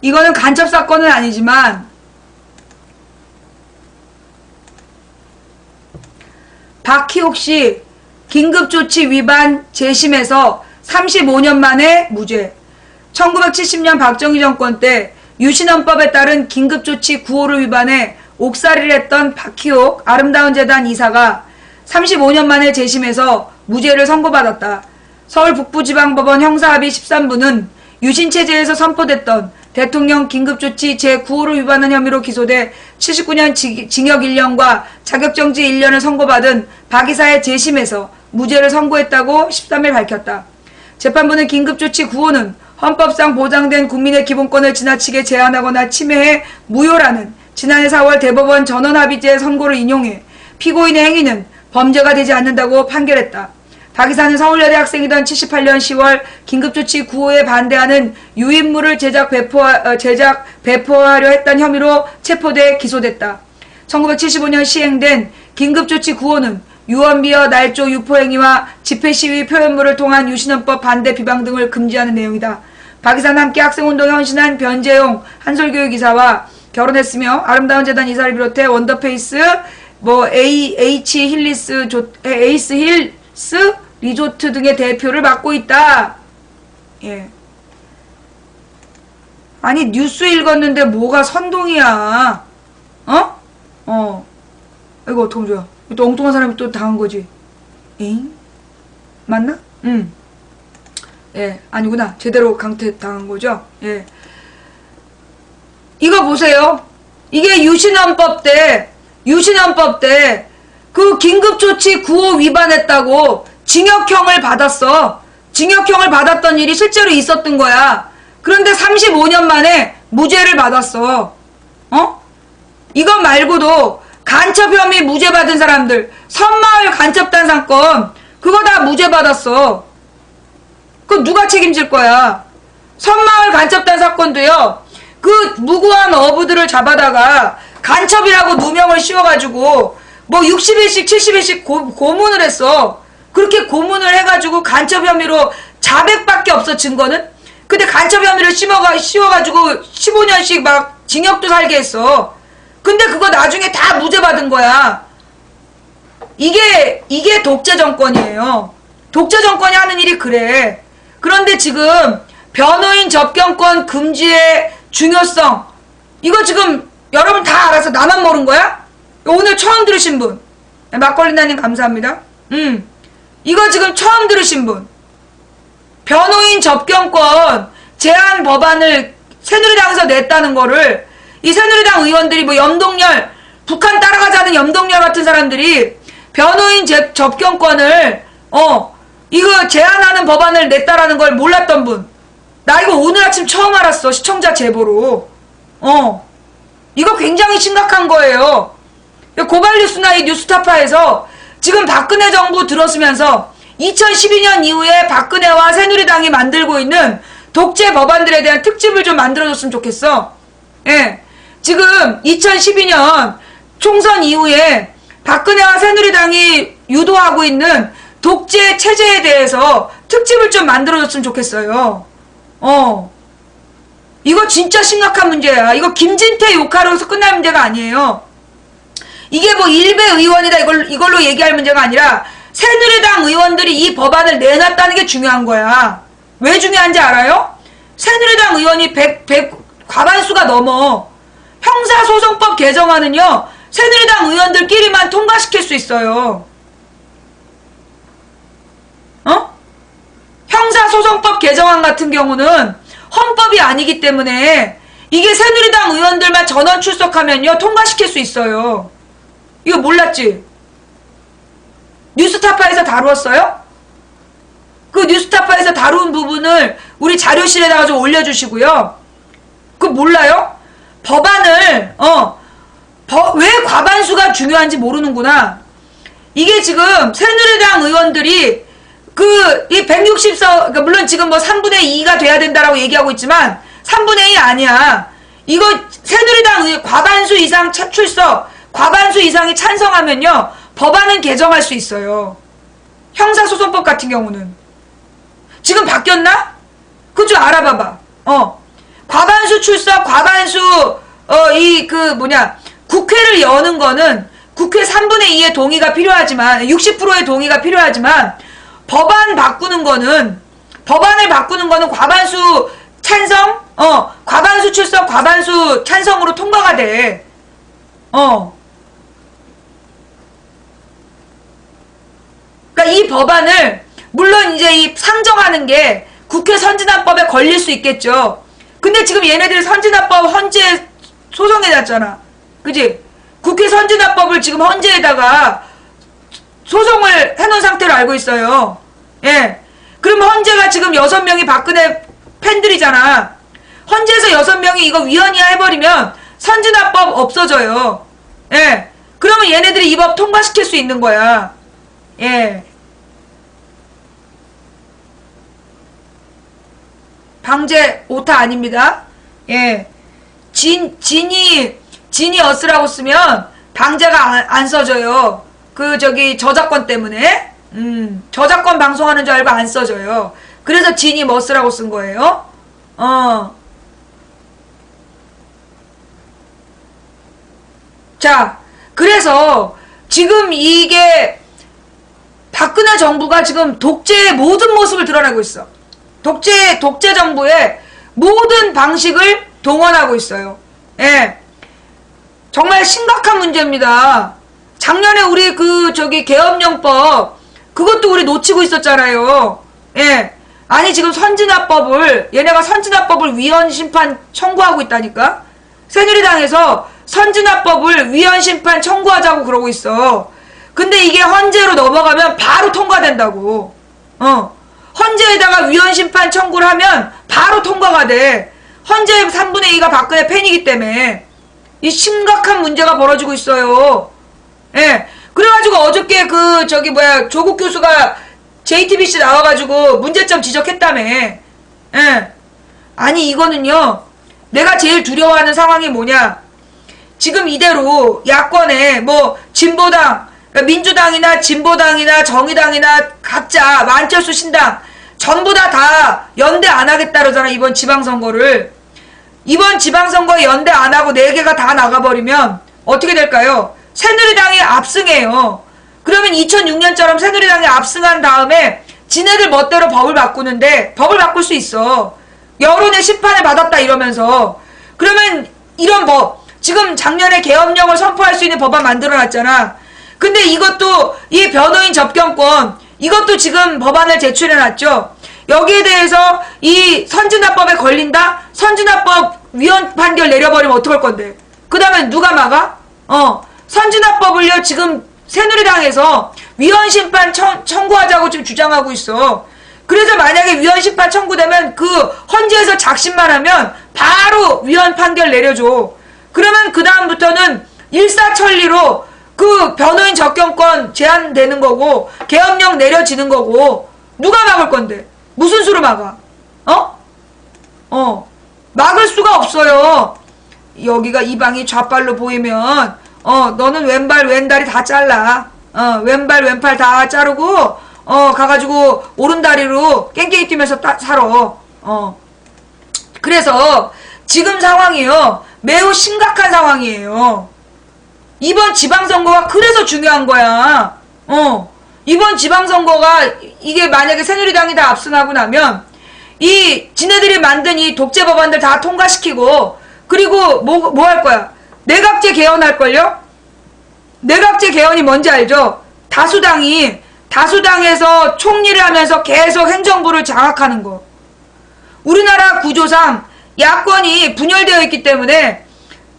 이거는 간첩 사건은 아니지만 박희옥 씨 긴급조치 위반 재심에서 35년 만에 무죄. 1970년 박정희 정권 때 유신헌법에 따른 긴급조치 구호를 위반해 옥살이를 했던 박희옥 아름다운 재단 이사가 35년 만에 재심해서 무죄를 선고받았다. 서울 북부지방법원 형사합의 13부는 유신체제에서 선포됐던 대통령 긴급조치 제9호를 위반한 혐의로 기소돼 79년 징역 1년과 자격정지 1년을 선고받은 박 이사의 재심에서 무죄를 선고했다고 13일 밝혔다. 재판부는 긴급조치 9호는 헌법상 보장된 국민의 기본권을 지나치게 제한하거나 침해해 무효라는 지난해 4월 대법원 전원합의제 선고를 인용해 피고인의 행위는 범죄가 되지 않는다고 판결했다. 박 이사는 서울여대 학생이던 78년 10월 긴급조치 9호에 반대하는 유인물을 제작 배포하려 했던 혐의로 체포돼 기소됐다. 1975년 시행된 긴급조치 9호는 유언비어 날조 유포행위와 집회시위 표현물을 통한 유신헌법 반대 비방 등을 금지하는 내용이다. 박 이사는 함께 학생운동에 헌신한 변재용 한솔교육이사와 결혼했으며 아름다운 재단 이사를 비롯해 원더페이스, 에이스 힐스 리조트 등의 대표를 맡고 있다. 예. 아니 뉴스 읽었는데 뭐가 선동이야? 이거 어떡하면 좋아. 또 엉뚱한 사람이 또 당한 거지. 에잉? 맞나? 예, 아니구나. 제대로 강퇴 당한 거죠. 예. 이거 보세요. 이게 유신헌법 때 그 긴급조치 9호 위반했다고 징역형을 받았어. 징역형을 받았던 일이 실제로 있었던 거야. 그런데 35년 만에 무죄를 받았어. 이것 말고도 간첩 혐의 무죄 받은 사람들, 선마을 간첩단 사건 그거 다 무죄 받았어. 그거 누가 책임질 거야? 선마을 간첩단 사건도요. 그 무고한 어부들을 잡아다가 간첩이라고 누명을 씌워가지고 뭐 60일씩 70일씩 고문을 했어. 그렇게 고문을 해가지고 간첩 혐의로 자백밖에 없어, 증거는. 근데 간첩 혐의를 씌워가지고 15년씩 막 징역도 살게 했어. 근데 그거 나중에 다 무죄 받은 거야. 이게 독재 정권이에요. 독재 정권이 하는 일이 그래. 그런데 지금 변호인 접견권 금지의 중요성, 이거 지금 여러분 다 알아서 나만 모른 거야? 오늘 처음 들으신 분, 막걸리나님 감사합니다. 이거 지금 처음 들으신 분, 변호인 접견권 제한 법안을 새누리당에서 냈다는 거를 이 새누리당 의원들이 뭐 염동열, 북한 따라가자는 염동열 같은 사람들이 변호인 접견권을 이거 제한하는 법안을 냈다라는 걸 몰랐던 분, 나 이거 오늘 아침 처음 알았어. 시청자 제보로. 이거 굉장히 심각한 거예요. 고발뉴스나 이 뉴스타파에서 지금 박근혜 정부 들어서면서 2012년 이후에 박근혜와 새누리당이 만들고 있는 독재 법안들에 대한 특집을 좀 만들어줬으면 좋겠어. 예. 지금 2012년 총선 이후에 박근혜와 새누리당이 유도하고 있는 독재 체제에 대해서 특집을 좀 만들어줬으면 좋겠어요. 이거 진짜 심각한 문제야. 이거 김진태 욕하러 해서 끝날 문제가 아니에요. 이게 뭐 일베 의원이다 이걸로 얘기할 문제가 아니라 새누리당 의원들이 이 법안을 내놨다는 게 중요한 거야. 왜 중요한지 알아요? 새누리당 의원이 100 과반수가 넘어. 형사소송법 개정안은요, 새누리당 의원들끼리만 통과시킬 수 있어요. 형사소송법 개정안 같은 경우는 헌법이 아니기 때문에 이게 새누리당 의원들만 전원 출석하면요 통과시킬 수 있어요. 이거 몰랐지? 뉴스타파에서 다루었어요? 그 뉴스타파에서 다룬 부분을 우리 자료실에다가 좀 올려주시고요. 그거 몰라요? 법안을 왜 과반수가 중요한지 모르는구나. 이게 지금 새누리당 의원들이 이 160석, 그러니까 물론 지금 뭐 3분의 2가 돼야 된다라고 얘기하고 있지만 3분의 2 아니야. 이거 새누리당 과반수 이상 차출석, 과반수 이상이 찬성하면요 법안은 개정할 수 있어요. 형사소송법 같은 경우는 지금 바뀌었나? 그거 좀 알아봐봐. 과반수 출석, 과반수 국회를 여는 거는 국회 3분의 2의 동의가 필요하지만 60%의 동의가 필요하지만 법안을 바꾸는 거는 과반수 찬성, 과반수 출석, 과반수 찬성으로 통과가 돼. 그러니까 이 법안을 물론 이제 이 상정하는 게 국회 선진화법에 걸릴 수 있겠죠. 근데 지금 얘네들 선진화법 헌재 소송해놨잖아. 그지? 국회 선진화법을 지금 헌재에다가 소송을 해놓은 상태로 알고 있어요. 예. 그럼 헌재가 지금 6명이 박근혜 팬들이잖아. 헌재에서 6명이 이거 위헌이야 해버리면 선진화법 없어져요. 예. 그러면 얘네들이 이 법 통과시킬 수 있는 거야. 예. 방제 오타 아닙니다. 예. 진이 어스라고 쓰면 방제가 안 써져요. 저작권 때문에. 저작권 방송하는 줄 알고 안 써져요. 그래서 진이 머스라고 쓴 거예요. 자, 그래서 지금 이게 박근혜 정부가 지금 독재의 모든 모습을 드러내고 있어. 독재 정부의 모든 방식을 동원하고 있어요. 예. 정말 심각한 문제입니다. 작년에 우리 계엄령법, 그것도 우리 놓치고 있었잖아요. 예. 아니, 지금 얘네가 선진화법을 위헌 심판 청구하고 있다니까? 새누리당에서 선진화법을 위헌 심판 청구하자고 그러고 있어. 근데 이게 헌재로 넘어가면 바로 통과된다고. 헌재에다가 위헌 심판 청구를 하면 바로 통과가 돼. 헌재 3분의 2가 박근혜 팬이기 때문에. 이 심각한 문제가 벌어지고 있어요. 예. 그래가지고 어저께 조국 교수가 JTBC 나와가지고 문제점 지적했다며. 예. 아니, 이거는요, 내가 제일 두려워하는 상황이 뭐냐. 지금 이대로 야권에 뭐 진보당, 그러니까 민주당이나 진보당이나 정의당이나 각자 안철수 신당 전부 다 연대 안 하겠다 그러잖아. 이번 지방선거를. 이번 지방선거에 연대 안 하고 4개가 다 나가버리면 어떻게 될까요? 새누리당이 압승해요. 그러면 2006년처럼 새누리당이 압승한 다음에 지네들 멋대로 법을 바꾸는데, 법을 바꿀 수 있어. 여론의 심판을 받았다 이러면서. 그러면 이런 법, 지금 작년에 계엄령을 선포할 수 있는 법안 만들어놨잖아. 근데 이것도 이 변호인 접견권, 이것도 지금 법안을 제출해놨죠. 여기에 대해서 이 선진화법에 걸린다? 선진화법 위헌 판결 내려버리면 어떡할 건데? 그 다음에 누가 막아? 선진화법을요 지금 새누리당에서 위헌심판 청구하자고 지금 주장하고 있어. 그래서 만약에 위헌심판 청구되면 그 헌재에서 작심만 하면 바로 위헌 판결 내려줘. 그러면 그 다음부터는 일사천리로 그 변호인 접견권 제한되는 거고 계엄령 내려지는 거고. 누가 막을 건데? 무슨 수로 막아? 막을 수가 없어요. 여기가 이 방이 좌발로 보이면 너는 왼발 왼다리 다 잘라. 왼발 왼팔 다 자르고 가가지고 오른다리로 깽깽이 뛰면서 살아. 그래서 지금 상황이요 매우 심각한 상황이에요. 이번 지방선거가 그래서 중요한 거야. 이번 지방선거가 이게 만약에 새누리당이 다 압승하고 나면 이 지네들이 만든 이 독재 법안들 다 통과시키고, 그리고 뭐 할 거야? 내각제 개헌할걸요? 내각제 개헌이 뭔지 알죠? 다수당에서 총리를 하면서 계속 행정부를 장악하는 거. 우리나라 구조상 야권이 분열되어 있기 때문에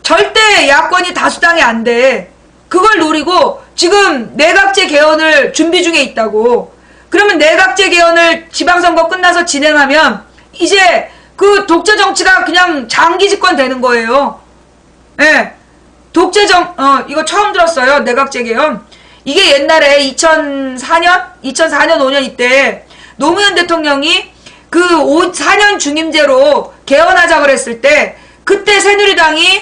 절대 야권이 다수당이 안 돼. 그걸 노리고 지금 내각제 개헌을 준비 중에 있다고. 그러면 내각제 개헌을 지방선거 끝나서 진행하면 이제 그 독재 정치가 그냥 장기 집권 되는 거예요. 예. 이거 처음 들었어요. 내각제 개헌. 이게 옛날에 2004년 5년 이때 노무현 대통령이 그 4년 중임제로 개헌하자 그랬을 때 그때 새누리당이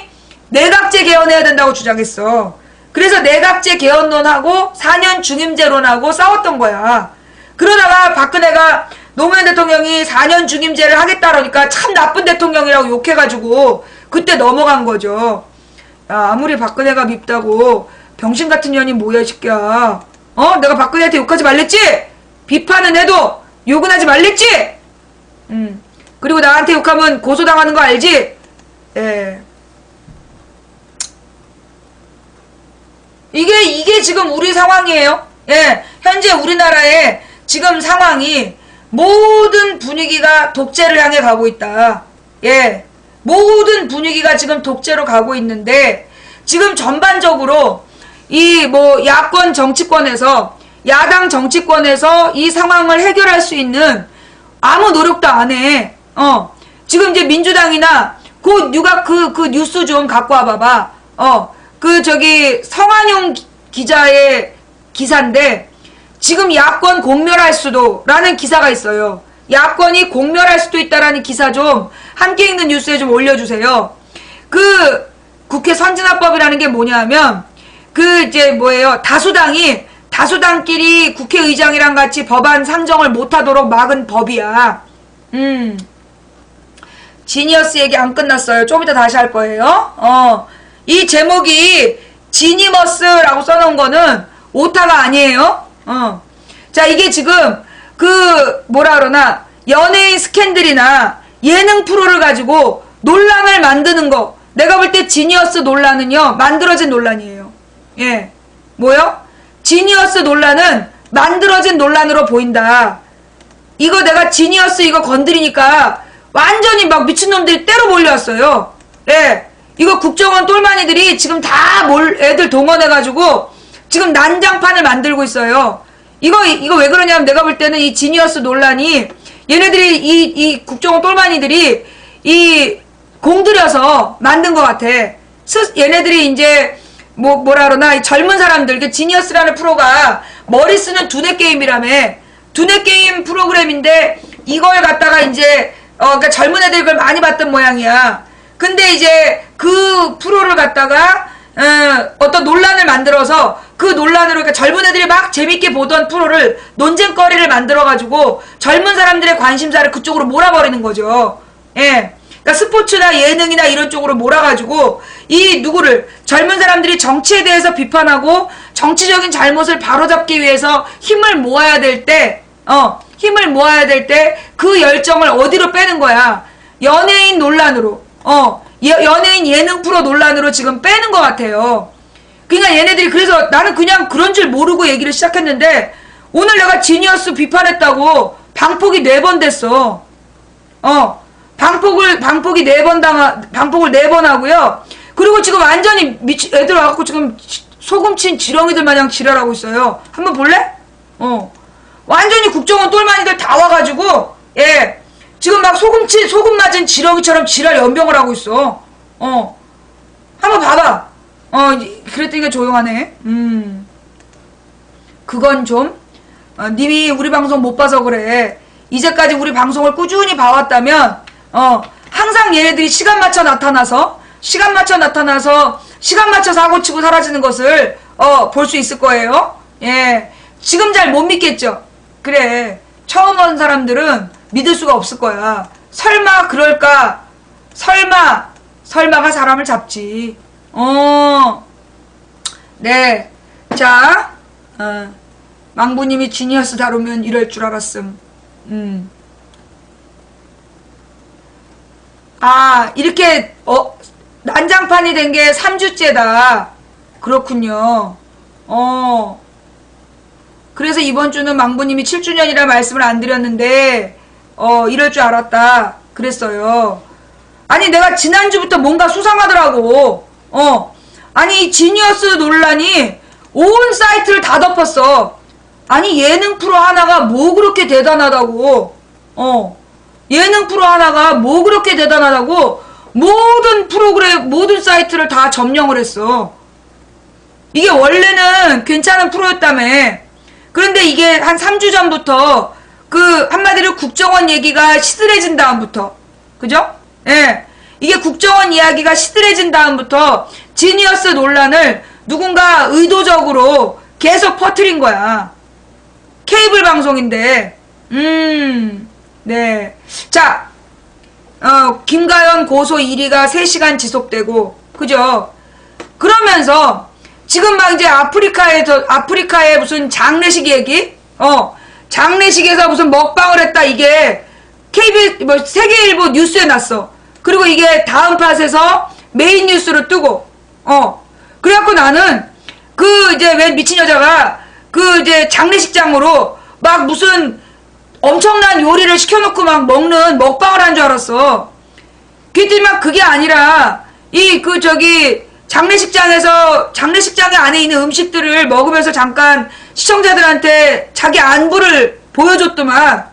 내각제 개헌해야 된다고 주장했어. 그래서 내각제 개헌론하고 4년 중임제론하고 싸웠던 거야. 그러다가 박근혜가 노무현 대통령이 4년 중임제를 하겠다 그러니까 참 나쁜 대통령이라고 욕해가지고 그때 넘어간 거죠. 야, 아무리 박근혜가 밉다고 병신 같은 년이 뭐야 이 새끼야. 내가 박근혜한테 욕하지 말랬지? 비판은 해도 욕은 하지 말랬지? 그리고 나한테 욕하면 고소당하는 거 알지? 예. 이게 지금 우리 상황이에요. 예. 현재 우리나라의 지금 상황이 모든 분위기가 독재를 향해 가고 있다. 예. 모든 분위기가 지금 독재로 가고 있는데 지금 전반적으로 이 뭐 야권 정치권에서 야당 정치권에서 이 상황을 해결할 수 있는 아무 노력도 안 해. 지금 이제 민주당이나 누가 그 뉴스 좀 갖고 와봐봐. 성한용 기자의 기사인데 지금 야권 공멸할 수도 라는 기사가 있어요. 야권이 공멸할 수도 있다라는 기사 좀 함께 읽는 뉴스에 좀 올려주세요. 그 국회 선진화법이라는 게 뭐냐면 다수당끼리 국회의장이랑 같이 법안 상정을 못하도록 막은 법이야. 지니어스 얘기 안 끝났어요. 좀 이따 다시 할 거예요. 이 제목이 지니머스라고 써놓은 거는 오타가 아니에요. 자, 이게 지금 연예인 스캔들이나 예능 프로를 가지고 논란을 만드는 거. 내가 볼 때 지니어스 논란은요 만들어진 논란이에요. 예. 뭐요? 지니어스 논란은 만들어진 논란으로 보인다. 이거 내가 지니어스 이거 건드리니까 완전히 막 미친놈들이 때려 몰려왔어요. 예. 이거 국정원 똘마니들이 지금 다 애들 동원해가지고 지금 난장판을 만들고 있어요. 이거 왜 그러냐면 내가 볼 때는 이 지니어스 논란이 얘네들이 이 국정원 똘마니들이 공들여서 만든 것 같아. 얘네들이 이제 이 젊은 사람들, 지니어스라는 프로가 머리 쓰는 두뇌 게임이라며. 두뇌 게임 프로그램인데 이걸 갖다가 이제 그러니까 젊은 애들 그걸 많이 봤던 모양이야. 근데 이제 그 프로를 갖다가 어떤 논란을 만들어서 그 논란으로 그러니까 젊은 애들이 막 재밌게 보던 프로를 논쟁거리를 만들어가지고 젊은 사람들의 관심사를 그쪽으로 몰아버리는 거죠. 예. 그러니까 스포츠나 예능이나 이런 쪽으로 몰아가지고 이 누구를 젊은 사람들이 정치에 대해서 비판하고 정치적인 잘못을 바로잡기 위해서 힘을 모아야 될 때, 힘을 모아야 될 때 그 열정을 어디로 빼는 거야? 연예인 논란으로, 연예인 예능 프로 논란으로 지금 빼는 것 같아요. 그러니까 얘네들이 그래서 나는 그냥 그런 줄 모르고 얘기를 시작했는데 오늘 내가 지니어스 비판했다고 방폭이 4번 됐어. 방폭을 4번 하고요. 그리고 지금 완전히 애들 와갖고 지금 소금친 지렁이들 마냥 지랄하고 있어요. 한번 볼래? 완전히 국정원 똘마니들 다 와가지고, 예. 지금 막 소금 맞은 지렁이처럼 지랄 연병을 하고 있어. 한번 봐봐. 그랬더니 조용하네. 그건 좀, 님이 우리 방송 못 봐서 그래. 이제까지 우리 방송을 꾸준히 봐왔다면, 항상 얘네들이 시간 맞춰 나타나서, 시간 맞춰 사고치고 사라지는 것을, 볼 수 있을 거예요. 예. 지금 잘 못 믿겠죠? 그래. 처음 온 사람들은 믿을 수가 없을 거야. 설마 그럴까? 설마가 사람을 잡지. 네. 자, 망부님이 지니어스 다루면 이럴 줄 알았음. 아, 이렇게, 난장판이 된 게 3주째다. 그렇군요. 그래서 이번 주는 망부님이 7주년이라 말씀을 안 드렸는데, 이럴 줄 알았다. 그랬어요. 아니, 내가 지난주부터 뭔가 수상하더라고. 아니, 지니어스 논란이 온 사이트를 다 덮었어. 아니, 예능 프로 하나가 뭐 그렇게 대단하다고. 예능 프로 하나가 뭐 그렇게 대단하다고 모든 프로그램, 모든 사이트를 다 점령을 했어. 이게 원래는 괜찮은 프로였다며. 그런데 이게 한 3주 전부터 그 한마디로 국정원 얘기가 시들해진 다음부터, 그죠? 예. 이게 국정원 이야기가 시들해진 다음부터 지니어스 논란을 누군가 의도적으로 계속 퍼뜨린 거야. 케이블 방송인데. 네. 자, 김가연 고소 1위가 3시간 지속되고, 그죠? 그러면서 지금 막 이제 아프리카의 무슨 장례식 얘기? 장례식에서 무슨 먹방을 했다, 이게 세계일보 뉴스에 났어. 그리고 이게 다음 팟에서 메인 뉴스로 뜨고, 그래갖고 나는 이제 왜 미친 여자가 이제 장례식장으로 막 무슨 엄청난 요리를 시켜놓고 막 먹는 먹방을 한 줄 알았어. 그랬더니만 그게 아니라 장례식장에 안에 있는 음식들을 먹으면서 잠깐 시청자들한테 자기 안부를 보여줬더만,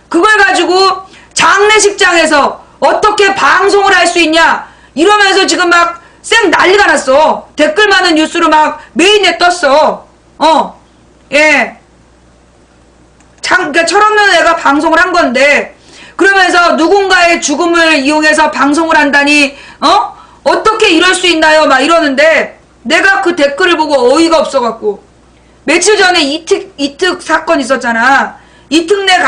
그걸 가지고 장례식장에서 어떻게 방송을 할 수 있냐 이러면서 지금 막 쌩 난리가 났어. 댓글 많은 뉴스로 막 메인에 떴어. 예. 그러니까 철없는 애가 방송을 한 건데, 그러면서 누군가의 죽음을 이용해서 방송을 한다니, 어떻게 이럴 수 있나요? 막 이러는데, 내가 그 댓글을 보고 어이가 없어갖고, 며칠 전에 이특 사건 있었잖아. 이특네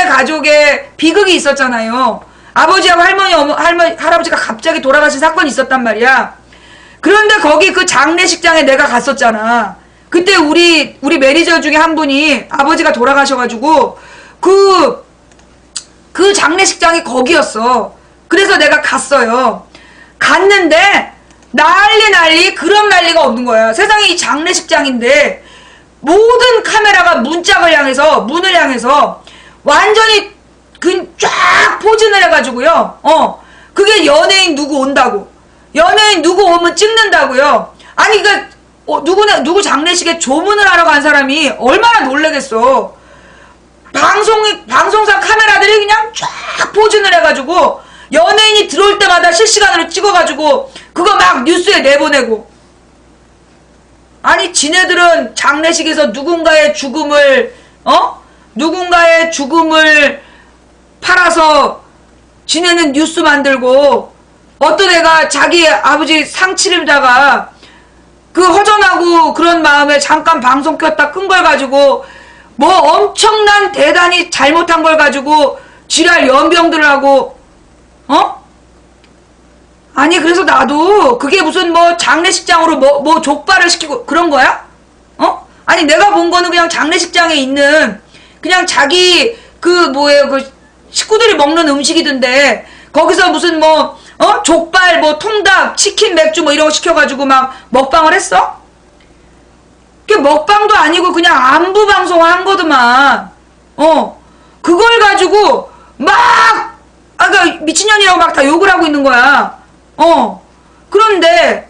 가족에 비극이 있었잖아요. 아버지하고 할아버지가 갑자기 돌아가신 사건이 있었단 말이야. 그런데 거기 그 장례식장에 내가 갔었잖아. 그때 우리 매니저 중에 한 분이 아버지가 돌아가셔가지고 그 장례식장이 거기였어. 그래서 내가 갔어요. 갔는데 난리 그런 난리가 없는 거야. 세상에 이 장례식장인데 모든 카메라가 문을 향해서 완전히 쫙 포진을 해가지고요. 그게 연예인 누구 온다고. 연예인 누구 오면 찍는다고요. 아니 누구 장례식에 조문을 하러 간 사람이 얼마나 놀라겠어. 방송사 카메라들이 그냥 쫙 포진을 해가지고 연예인이 들어올 때마다 실시간으로 찍어가지고 그거 막 뉴스에 내보내고. 아니 지네들은 장례식에서 누군가의 죽음을 팔아서 지네는 뉴스 만들고 어떤 애가 자기 아버지 상 치르다가 그 허전하고 그런 마음에 잠깐 방송 켰다 끈 걸 가지고 뭐 엄청난 대단히 잘못한 걸 가지고 지랄 연병들을 하고 아니 그래서 나도 그게 무슨 뭐 장례식장으로 뭐 족발을 시키고 그런 거야? 아니 내가 본 거는 그냥 장례식장에 있는 그냥 자기 그 뭐예요 그 식구들이 먹는 음식이던데 거기서 무슨 뭐 족발 뭐 통닭 치킨 맥주 뭐 이런 거 시켜가지고 막 먹방을 했어? 그게 먹방도 아니고 그냥 안부 방송을 한 거더만 그걸 가지고 막 아까 미친년이라고 막 다 욕을 하고 있는 거야. 그런데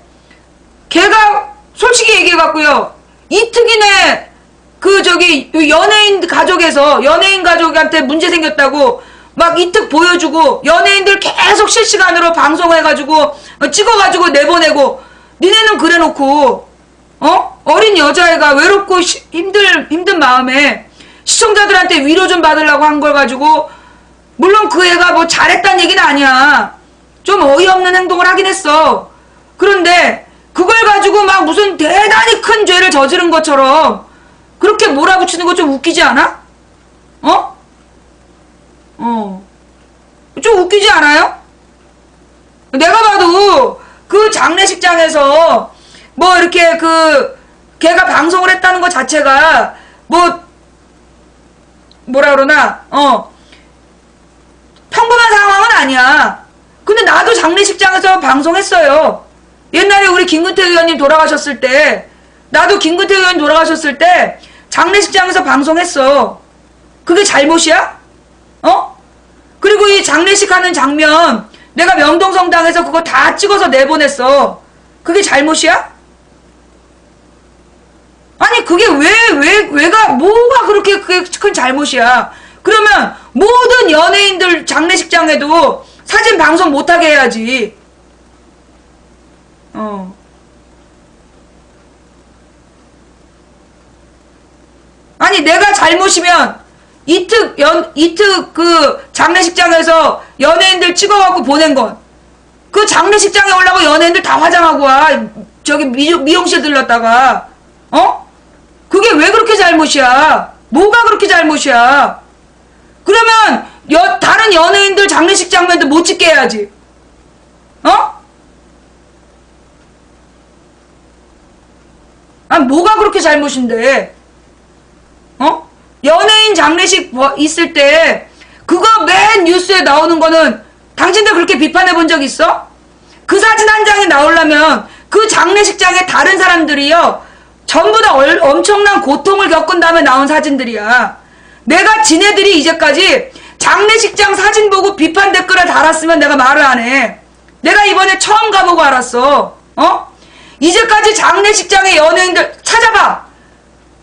걔가 솔직히 얘기해갖고요. 이특이네 그 저기 연예인 가족한테 문제 생겼다고 막 이특 보여주고 연예인들 계속 실시간으로 방송해가지고 찍어가지고 내보내고 니네는 그래놓고 어린 여자애가 외롭고 힘든 마음에 시청자들한테 위로 좀 받으려고 한 걸 가지고 물론 그 애가 뭐 잘했다는 얘기는 아니야. 좀 어이없는 행동을 하긴 했어. 그런데 그걸 가지고 막 무슨 대단히 큰 죄를 저지른 것처럼 그렇게 몰아붙이는 거 좀 웃기지 않아? 좀 웃기지 않아요? 내가 봐도 그 장례식장에서 뭐 이렇게 걔가 방송을 했다는 것 자체가 뭐라 그러나 평범한 상황은 아니야. 근데 나도 장례식장에서 방송했어요. 옛날에 우리 김근태 의원님 돌아가셨을 때 나도 김근태 의원님 돌아가셨을 때 장례식장에서 방송했어. 그게 잘못이야? 그리고 이 장례식 하는 장면 내가 명동성당에서 그거 다 찍어서 내보냈어. 그게 잘못이야? 아니 그게 뭐가 그렇게 큰 잘못이야? 그러면 모든 연예인들 장례식장에도 사진 방송 못하게 해야지. 아니 내가 잘못이면 이특 그 장례식장에서 연예인들 찍어갖고 보낸 건 그 장례식장에 올라고 연예인들 다 화장하고 와 저기 미용실 들렀다가 그게 왜 그렇게 잘못이야? 뭐가 그렇게 잘못이야? 그러면 다른 연예인들 장례식 장면도 못 찍게 해야지. 뭐가 그렇게 잘못인데? 연예인 장례식 있을 때 그거 맨 뉴스에 나오는 거는 당신들 그렇게 비판해 본 적 있어? 그 사진 한 장이 나오려면 그 장례식장에 다른 사람들이요 전부 다 엄청난 고통을 겪은 다음에 나온 사진들이야. 내가 지네들이 이제까지 장례식장 사진 보고 비판 댓글을 달았으면 내가 말을 안 해. 내가 이번에 처음 가보고 알았어. 이제까지 장례식장의 연예인들 찾아봐.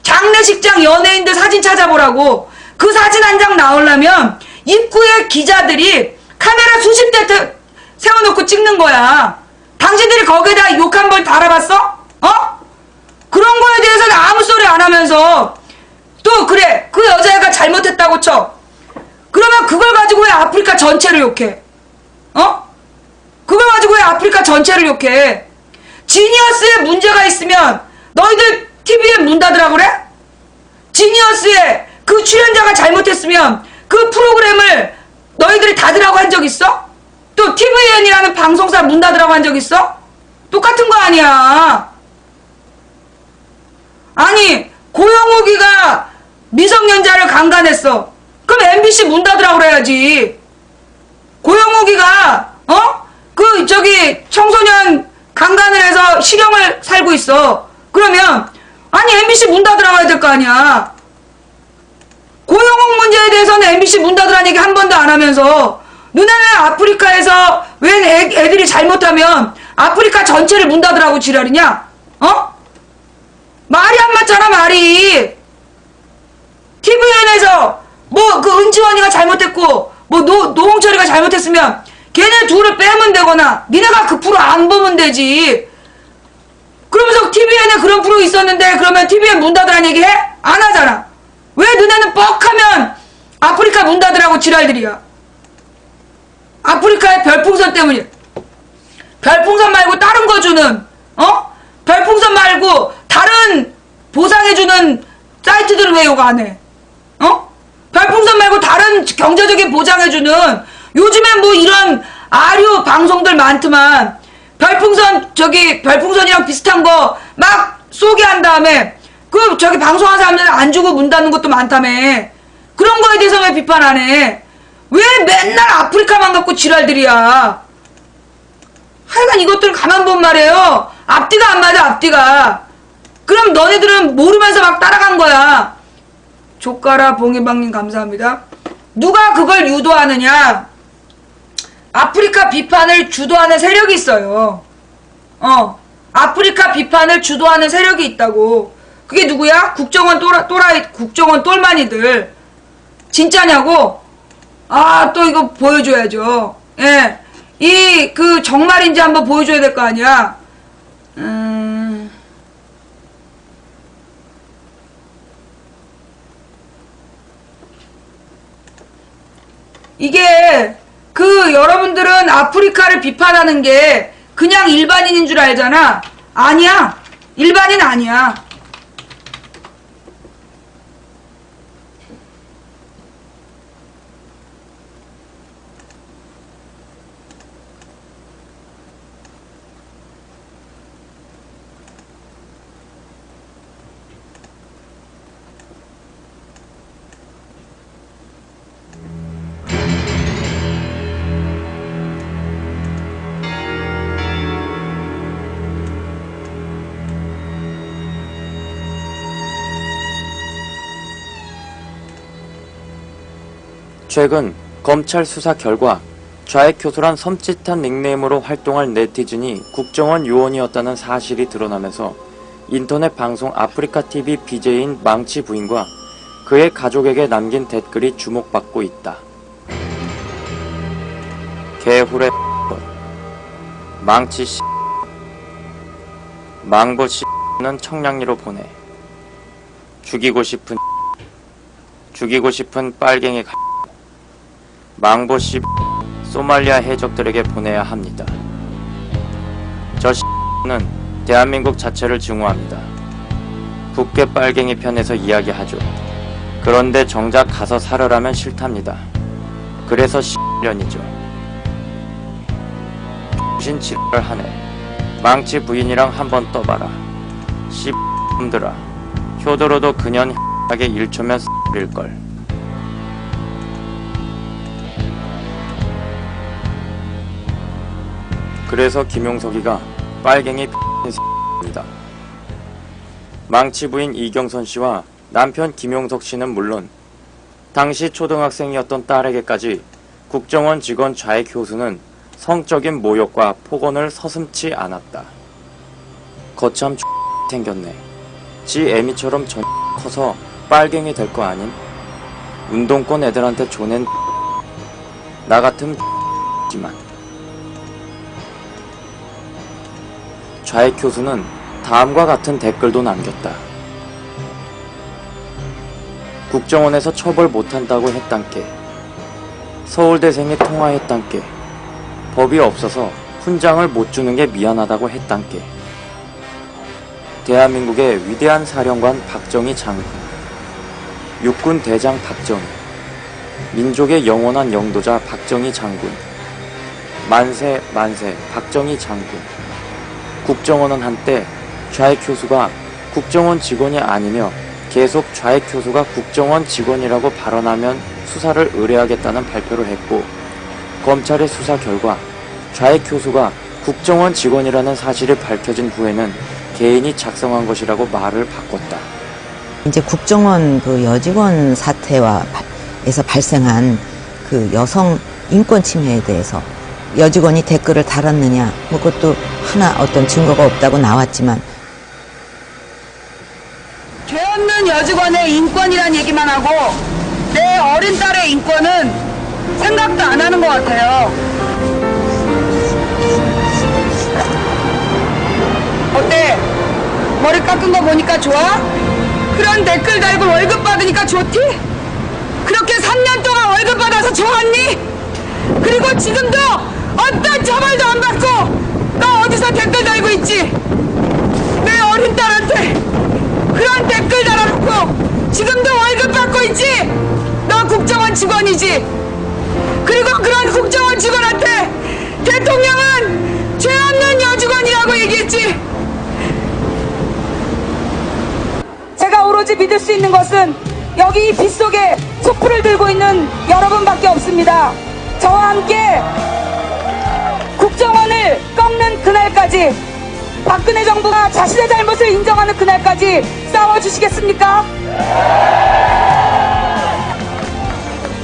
장례식장 연예인들 사진 찾아보라고. 그 사진 한 장 나오려면 입구에 기자들이 카메라 수십 대 세워놓고 찍는 거야. 당신들이 거기에다 욕 한 번 달아봤어? 그런 거에 대해서는 아무 소리 안 하면서 또 그래 그 여자애가 잘못했다고 쳐. 그러면 그걸 가지고 왜 아프리카 전체를 욕해? 그걸 가지고 왜 아프리카 전체를 욕해? 지니어스에 문제가 있으면 너희들 TV에 문 닫으라 그래? 지니어스에 그 출연자가 잘못했으면 그 프로그램을 너희들이 닫으라고 한 적 있어? 또 TVN이라는 방송사 문 닫으라고 한 적 있어? 똑같은 거 아니야. 아니 고영욱이가 미성년자를 강간했어. 그럼 MBC 문 닫으라고 그래야지. 고영욱이가 그 저기 청소년 강간을 해서 실형을 살고 있어. 그러면 아니 MBC 문 닫으라고 해야 될 거 아니야. 고영욱 문제에 대해서는 MBC 문 닫으라는 얘기 한 번도 안 하면서 너네는 아프리카에서 왜 애들이 잘못하면 아프리카 전체를 문 닫으라고 지랄이냐? 말이 안 맞잖아 말이. TVN에서 뭐 그 은지원이가 잘못했고 뭐 노홍철이가 잘못했으면 걔네 둘을 빼면 되거나 니네가 그 프로 안 보면 되지. 그러면서 TVN에 그런 프로 있었는데 그러면 TVN 문 닫으라는 얘기 해? 안 하잖아. 왜 너네는 뻑하면 아프리카 문 닫으라고 지랄들이야. 아프리카의 별풍선 때문이야. 별풍선 말고 다른 거 주는, 별풍선 말고 다른 보상해주는 사이트들은 왜 요거 안 해? 별풍선 말고 다른 경제적인 보장해주는, 요즘엔 뭐 이런 아류 방송들 많더만, 별풍선이랑 비슷한 거 막 쏘게 한 다음에, 방송하는 사람들은 안 주고 문 닫는 것도 많다며. 그런 거에 대해서 왜 비판 안 해? 왜 맨날 아프리카만 갖고 지랄들이야? 하여간 이것들은 가만 본 말이에요. 앞뒤가 안 맞아, 앞뒤가. 그럼 너네들은 모르면서 막 따라간 거야. 조카라 봉해방님 감사합니다. 누가 그걸 유도하느냐? 아프리카 비판을 주도하는 세력이 있어요. 아프리카 비판을 주도하는 세력이 있다고. 그게 누구야? 국정원 국정원 똘마니들. 진짜냐고? 또 이거 보여줘야죠. 예. 정말인지 한번 보여줘야 될 거 아니야? 이게, 여러분들은 아프리카를 비판하는 게 그냥 일반인인 줄 알잖아. 아니야. 일반인 아니야. 최근 검찰 수사 결과 좌익교수란 섬찟한 닉네임으로 활동할 네티즌이 국정원 요원이었다는 사실이 드러나면서 인터넷 방송 아프리카TV BJ인 망치 부인과 그의 가족에게 남긴 댓글이 주목받고 있다. 개후레 망치 씨 망보 씨는 청량리로 보내. 죽이고 싶은 빨갱이 망보 씨 소말리아 해적들에게 보내야 합니다. 저 씨는 대한민국 자체를 증오합니다. 국계 빨갱이 편에서 이야기하죠. 그런데 정작 가서 살으라면 싫답니다. 그래서 씨련이죠. 신치를 하네. 망치 부인이랑 한번 떠봐라. 씨놈들아. 효도로도 그년 하게 1초면 일걸. 그래서 김용석이가 빨갱이 입니다. 망치 부인 이경선 씨와 남편 김용석 씨는 물론 당시 초등학생이었던 딸에게까지 국정원 직원 좌익 교수는 성적인 모욕과 폭언을 서슴지 않았다. 거참 생겼네. 지 애미처럼 커서 빨갱이 될 거 아님? 운동권 애들한테 조낸 나 같은 지만. 좌익 교수는 다음과 같은 댓글도 남겼다. 국정원에서 처벌 못한다고 했단께. 서울대생이 통화했단께. 법이 없어서 훈장을 못 주는 게 미안하다고 했단께. 대한민국의 위대한 사령관 박정희 장군, 육군 대장 박정희, 민족의 영원한 영도자 박정희 장군, 만세 만세 박정희 장군. 국정원은 한때 좌익 교수가 국정원 직원이 아니며 계속 좌익 교수가 국정원 직원이라고 발언하면 수사를 의뢰하겠다는 발표를 했고, 검찰의 수사 결과 좌익 교수가 국정원 직원이라는 사실이 밝혀진 후에는 개인이 작성한 것이라고 말을 바꿨다. 이제 국정원 그 여직원 사태에서 발생한 그 여성 인권 침해에 대해서 여직원이 댓글을 달았느냐, 뭐 그것도 하나 어떤 증거가 없다고 나왔지만, 죄 없는 여직원의 인권이란 얘기만 하고 내 어린 딸의 인권은 생각도 안 하는 것 같아요. 어때? 머리 깎은 거 보니까 좋아? 그런 댓글 달고 월급 받으니까 좋디? 그렇게 3년 동안 월급 받아서 좋았니? 그리고 그리고 지금도 어떤 처벌도 안 받고 너 어디서 댓글 달고 있지? 내 어린 딸한테 그런 댓글 달아놓고 지금도 월급 받고 있지? 너 국정원 직원이지? 그리고 그런 국정원 직원한테 대통령은 죄 없는 여직원이라고 얘기했지? 제가 오로지 믿을 수 있는 것은 여기 이 빗속에 촛불을 들고 있는 여러분밖에 없습니다. 저와 함께 국정원을 꺾는 그날까지, 박근혜 정부가 자신의 잘못을 인정하는 그날까지 싸워주시겠습니까?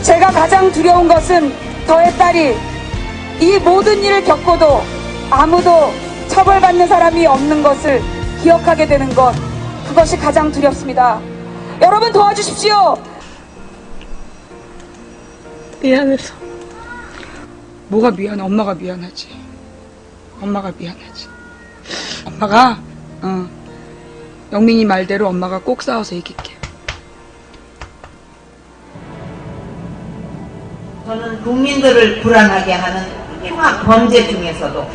제가 가장 두려운 것은 저의 딸이 이 모든 일을 겪고도 아무도 처벌받는 사람이 없는 것을 기억하게 되는 것, 그것이 가장 두렵습니다. 여러분 도와주십시오. 미안해서. 뭐가 미안해? 엄마가 미안하지. 엄마가 미안하지. 엄마가 영민이 말대로 엄마가 꼭 싸워서 이길게. 저는 국민들을 불안하게 하는 흉악 범죄 중에서도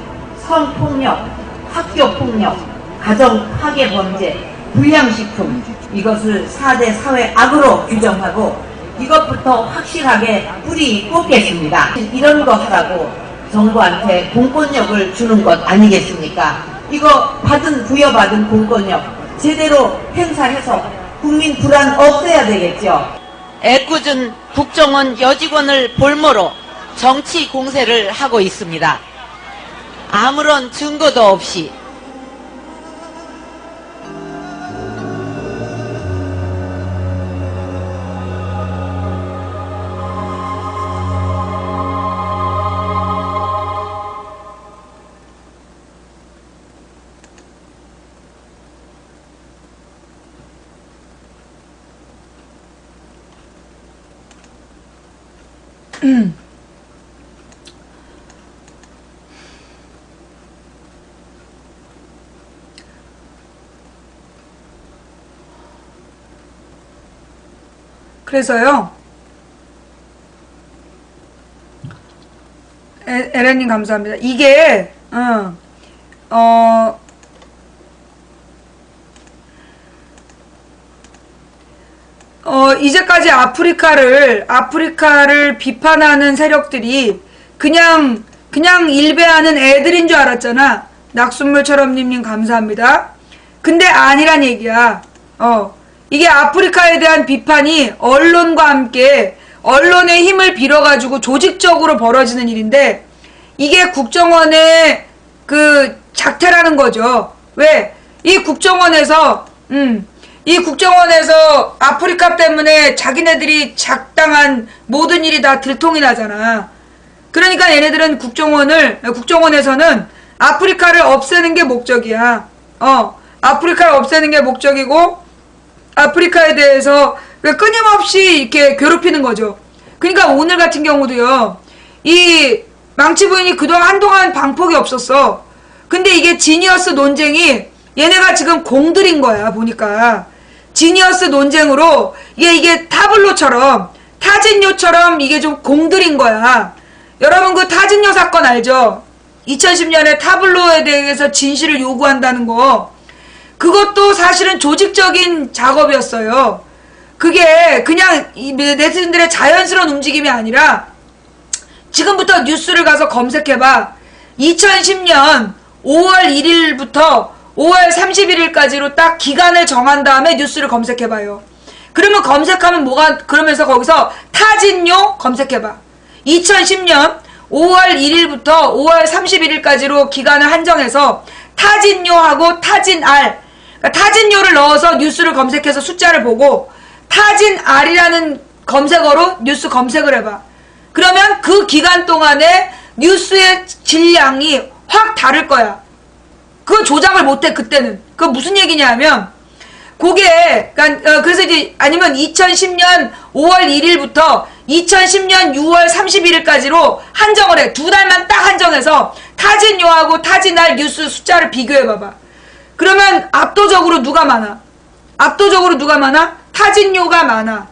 성폭력, 학교폭력, 가정파괴 범죄, 불량식품, 이것을 4대 사회 악으로 규정하고 이것부터 확실하게 뿌리 뽑겠습니다. 이런 거 하라고 정부한테 공권력을 주는 것 아니겠습니까? 이거 부여받은 공권력 제대로 행사해서 국민 불안 없애야 되겠죠. 애꿎은 국정원 여직원을 볼모로 정치 공세를 하고 있습니다. 아무런 증거도 없이 그래서요, 에렌님 감사합니다. 이게 이제까지 아프리카를 비판하는 세력들이 그냥 일배하는 애들인 줄 알았잖아. 낙순물처럼님 감사합니다. 근데 아니란 얘기야. 이게 아프리카에 대한 비판이 언론과 함께 언론의 힘을 빌어가지고 조직적으로 벌어지는 일인데, 이게 국정원의 그 작태라는 거죠. 왜? 이 국정원에서 아프리카 때문에 자기네들이 작당한 모든 일이 다 들통이 나잖아. 그러니까 얘네들은 국정원에서는 아프리카를 없애는 게 목적이야. 아프리카를 없애는 게 목적이고, 아프리카에 대해서 끊임없이 이렇게 괴롭히는 거죠. 그러니까 오늘 같은 경우도요, 이 망치 부인이 한동안 방폭이 없었어. 근데 이게 지니어스 논쟁이 얘네가 지금 공들인 거야, 보니까. 지니어스 논쟁으로 이게 타블로처럼, 타진요처럼 이게 좀 공들인 거야. 여러분 그 타진요 사건 알죠? 2010년에 타블로에 대해서 진실을 요구한다는 거. 그것도 사실은 조직적인 작업이었어요. 그게 그냥 네티즌들의 자연스러운 움직임이 아니라, 지금부터 뉴스를 가서 검색해봐. 2010년 5월 1일부터 5월 31일까지로 딱 기간을 정한 다음에 뉴스를 검색해봐요. 그러면 검색하면 그러면서 거기서 타진요 검색해봐. 2010년 5월 1일부터 5월 31일까지로 기간을 한정해서 타진요하고 타진알, 그러니까 타진요를 넣어서 뉴스를 검색해서 숫자를 보고 타진알이라는 검색어로 뉴스 검색을 해봐. 그러면 그 기간 동안에 뉴스의 질량이 확 다를 거야. 그거 조작을 못해, 그때는. 그거 무슨 얘기냐면, 그래서 이제, 아니면 2010년 5월 1일부터 2010년 6월 31일까지로 한정을 해. 2달만 딱 한정해서 타진요하고 타진알 뉴스 숫자를 비교해봐봐. 그러면 압도적으로 누가 많아? 타진요가 많아.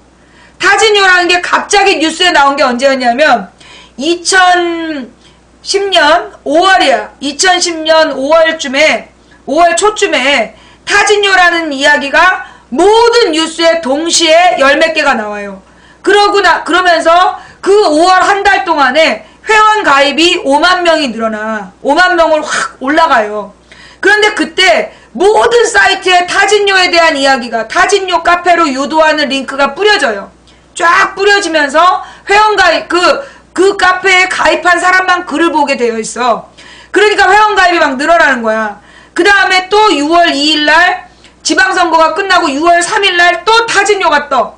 타진요라는 게 갑자기 뉴스에 나온 게 언제였냐면 2010년 5월이야. 2010년 5월쯤에 5월 초쯤에 타진요라는 이야기가 모든 뉴스에 동시에 열 몇 개가 나와요. 그러면서 그 5월 한 달 동안에 회원 가입이 5만 명이 늘어나 5만 명을 확 올라가요. 그런데 그때 모든 사이트에 타진요에 대한 이야기가 타진요 카페로 유도하는 링크가 뿌려져요. 쫙 뿌려지면서 회원 가입 그 카페에 가입한 사람만 글을 보게 되어 있어. 그러니까 회원 가입이 막 늘어나는 거야. 그 다음에 또 6월 2일날 지방선거가 끝나고 6월 3일날 또 타진요가 떠.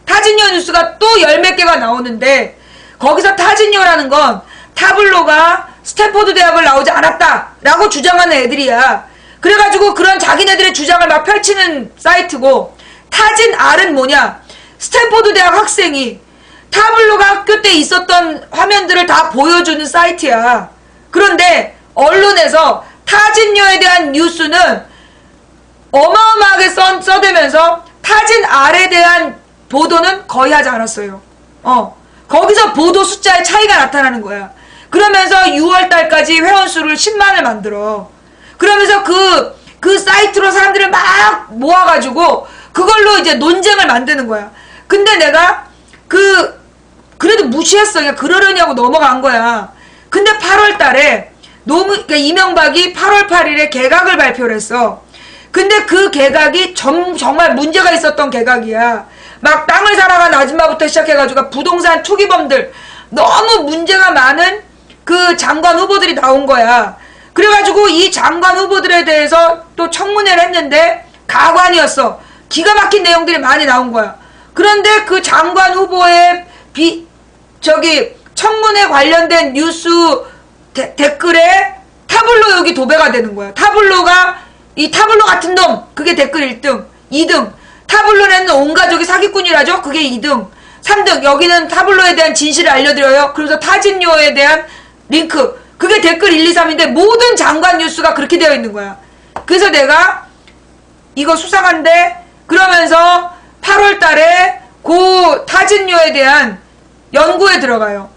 타진요 뉴스가 또 열 몇 개가 나오는데 거기서 타진요라는 건 타블로가 스탠포드 대학을 나오지 않았다라고 주장하는 애들이야. 그래가지고 그런 자기네들의 주장을 막 펼치는 사이트고, 타진알은 뭐냐? 스탠포드 대학 학생이 타블로가 학교 때 있었던 화면들을 다 보여주는 사이트야. 그런데 언론에서 타진요에 대한 뉴스는 어마어마하게 써대면서 타진알에 대한 보도는 거의 하지 않았어요. 거기서 보도 숫자의 차이가 나타나는 거야. 그러면서 6월달까지 회원수를 10만을 만들어. 그러면서 그 사이트로 사람들을 막 모아가지고 그걸로 이제 논쟁을 만드는 거야. 근데 내가 그래도 무시했어. 그냥 그러려냐고 넘어간 거야. 근데 8월달에 그러니까 이명박이 8월 8일에 개각을 발표를 했어. 근데 그 개각이 정말 문제가 있었던 개각이야. 막 땅을 사랑한 아줌마부터 시작해가지고 부동산 투기범들, 너무 문제가 많은 그 장관 후보들이 나온 거야. 그래가지고 이 장관 후보들에 대해서 또 청문회를 했는데 가관이었어. 기가 막힌 내용들이 많이 나온 거야. 그런데 그 장관 후보의 청문회 관련된 뉴스 댓글에 타블로 여기 도배가 되는 거야. 이 타블로 같은 놈, 그게 댓글 1등, 2등. 타블로는 온 가족이 사기꾼이라죠? 그게 2등. 3등, 여기는 타블로에 대한 진실을 알려드려요. 그래서 타진요에 대한 링크. 그게 댓글 1, 2, 3인데 모든 장관 뉴스가 그렇게 되어 있는 거야. 그래서 내가 이거 수상한데 그러면서 8월 달에 그 타진요에 대한 연구에 들어가요.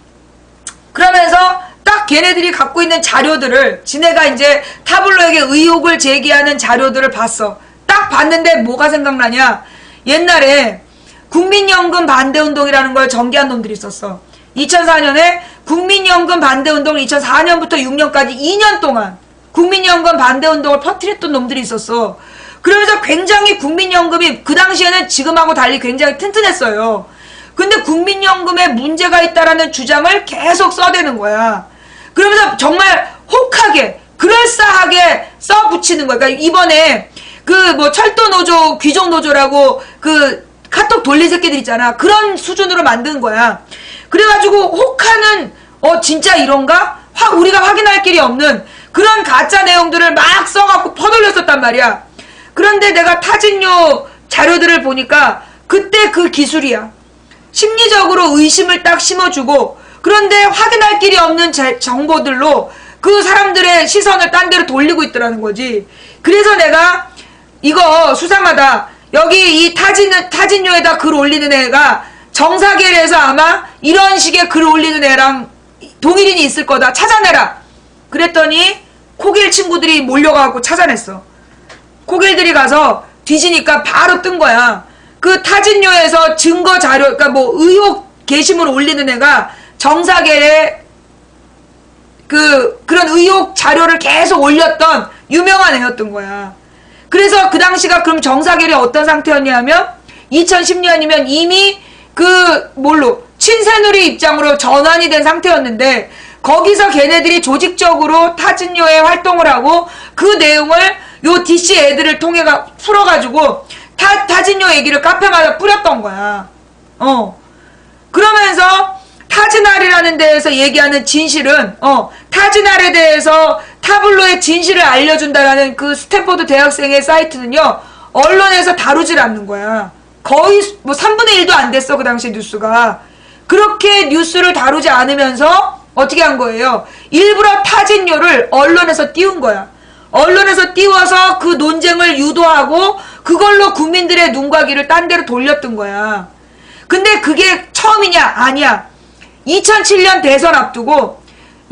그러면서 딱 걔네들이 갖고 있는 자료들을, 지네가 이제 타블로에게 의혹을 제기하는 자료들을 봤어. 딱 봤는데 뭐가 생각나냐? 옛날에 국민연금 반대운동이라는 걸 전개한 놈들이 있었어. 2004년에 국민연금 반대운동을 2004년부터 6년까지 2년 동안 국민연금 반대운동을 퍼뜨렸던 놈들이 있었어. 그러면서 굉장히 국민연금이 그 당시에는 지금하고 달리 굉장히 튼튼했어요. 근데 국민연금에 문제가 있다라는 주장을 계속 써대는 거야. 그러면서 정말 혹하게, 그럴싸하게 써붙이는 거야. 그러니까 이번에 철도노조, 귀족노조라고 카톡 돌린 새끼들 있잖아. 그런 수준으로 만든 거야. 그래가지고 혹하는, 진짜 이런가? 우리가 확인할 길이 없는 그런 가짜 내용들을 막 써갖고 퍼돌렸었단 말이야. 그런데 내가 타진요 자료들을 보니까 그때 그 기술이야. 심리적으로 의심을 딱 심어주고, 그런데 확인할 길이 없는 정보들로 그 사람들의 시선을 딴 데로 돌리고 있더라는 거지. 그래서 내가 이거 수상하다. 여기 이 타진요에다 글 올리는 애가 정사계에서 아마 이런 식의 글 올리는 애랑 동일인이 있을 거다. 찾아내라. 그랬더니 코길 친구들이 몰려가고 찾아냈어. 코길들이 가서 뒤지니까 바로 뜬 거야. 그 타진요에서 증거 자료, 그러니까 의혹 게시물 올리는 애가 정사계에 그런 의혹 자료를 계속 올렸던 유명한 애였던 거야. 그래서 그 당시가 그럼 정사계리 어떤 상태였냐면 2010년이면 이미 친새누리 입장으로 전환이 된 상태였는데, 거기서 걔네들이 조직적으로 타진요에 활동을 하고 그 내용을 요 DC 애들을 통해 풀어가지고 타진요 얘기를 카페마다 뿌렸던 거야. 그러면서 타진알이라는 데에서 얘기하는 진실은, 타진알에 대해서 타블로의 진실을 알려준다라는 그 스탠포드 대학생의 사이트는요, 언론에서 다루질 않는 거야. 거의 3분의 1도 안 됐어, 그 당시 뉴스가. 그렇게 뉴스를 다루지 않으면서 어떻게 한 거예요? 일부러 타진요를 언론에서 띄운 거야. 언론에서 띄워서 그 논쟁을 유도하고 그걸로 국민들의 눈과 귀를 딴 데로 돌렸던 거야. 근데 그게 처음이냐? 아니야. 2007년 대선 앞두고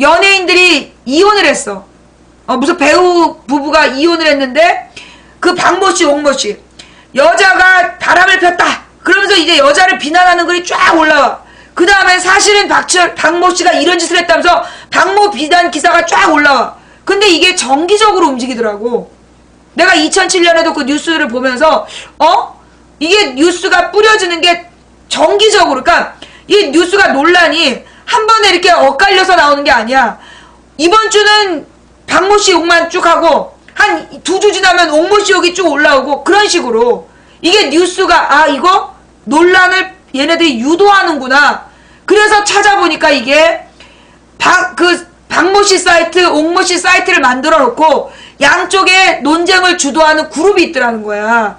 연예인들이 이혼을 했어. 무슨 배우 부부가 이혼을 했는데 그 박모씨, 옥모씨 여자가 바람을 폈다. 그러면서 이제 여자를 비난하는 글이 쫙 올라와. 그 다음에 사실은 박모씨가 이런 짓을 했다면서 박모 비난 기사가 쫙 올라와. 근데 이게 정기적으로 움직이더라고. 내가 2007년에도 그 뉴스를 보면서 이게 뉴스가 뿌려지는 게 정기적으로, 그러니까 이 뉴스가 논란이 한 번에 이렇게 엇갈려서 나오는 게 아니야. 이번 주는 박모씨 욕만 쭉 하고 한 2주 지나면 옥모씨 욕이 쭉 올라오고 그런 식으로 이게 뉴스가 이거 논란을 얘네들이 유도하는구나. 그래서 찾아보니까 이게 박모씨 사이트, 옥모씨 사이트를 만들어 놓고 양쪽에 논쟁을 주도하는 그룹이 있더라는 거야.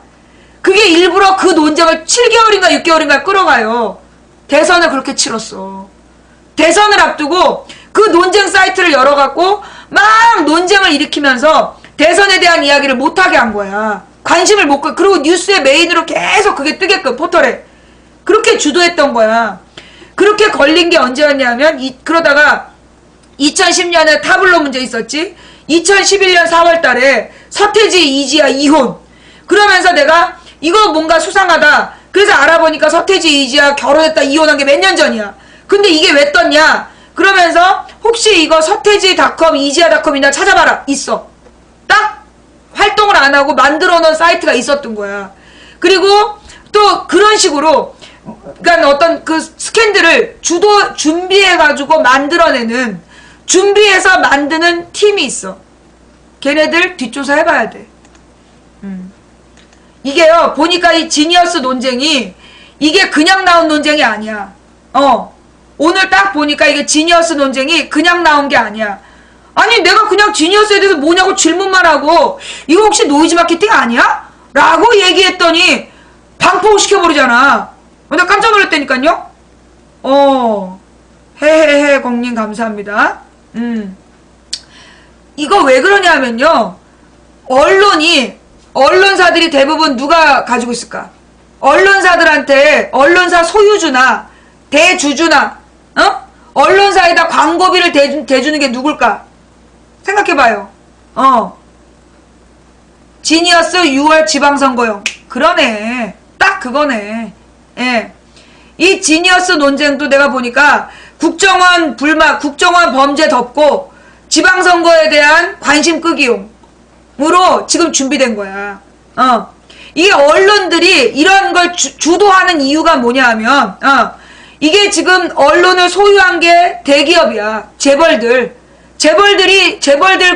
그게 일부러 그 논쟁을 7개월인가 6개월인가 끌어가요. 대선을 그렇게 치렀어. 대선을 앞두고 그 논쟁 사이트를 열어갖고 막 논쟁을 일으키면서 대선에 대한 이야기를 못하게 한 거야. 관심을 못 끌. 그리고 뉴스의 메인으로 계속 그게 뜨게끔 포털에 그렇게 주도했던 거야. 그렇게 걸린 게 언제였냐면 그러다가 2010년에 타블로 문제 있었지. 2011년 4월 달에 서태지 이지아 이혼. 그러면서 내가 이거 뭔가 수상하다. 그래서 알아보니까 서태지 이지아 결혼했다 이혼한 게 몇 년 전이야. 근데 이게 왜 떴냐? 그러면서 혹시 이거 서태지닷컴 이지아닷컴이나 찾아봐라. 있어. 딱 활동을 안 하고 만들어 놓은 사이트가 있었던 거야. 그리고 또 그런 식으로 그러니까 어떤 그 스캔들을 준비해가지고 만들어내는, 준비해서 만드는 팀이 있어. 걔네들 뒷조사 해봐야 돼. 이게요, 보니까 이 지니어스 논쟁이 이게 그냥 나온 논쟁이 아니야. 오늘 딱 보니까 이게 지니어스 논쟁이 그냥 나온 게 아니야. 아니 내가 그냥 지니어스에 대해서 뭐냐고 질문만 하고 이거 혹시 노이즈 마케팅 아니야? 라고 얘기했더니 방폭을 시켜버리잖아. 나 깜짝 놀랐다니까요. 헤헤헤 공님 감사합니다. 이거 왜 그러냐면요, 언론사들이 대부분 누가 가지고 있을까? 언론사들한테 언론사 소유주나 대주주나 언론사에다 광고비를 대주는 게 누굴까? 생각해봐요. 지니어스 6월 지방선거용. 그러네. 딱 그거네. 예. 이 지니어스 논쟁도 내가 보니까 국정원 범죄 덮고 지방선거에 대한 관심 끄기용으로 지금 준비된 거야. 이게 언론들이 이런 걸 주도하는 이유가 뭐냐 하면, 이게 지금 언론을 소유한 게 대기업이야. 재벌들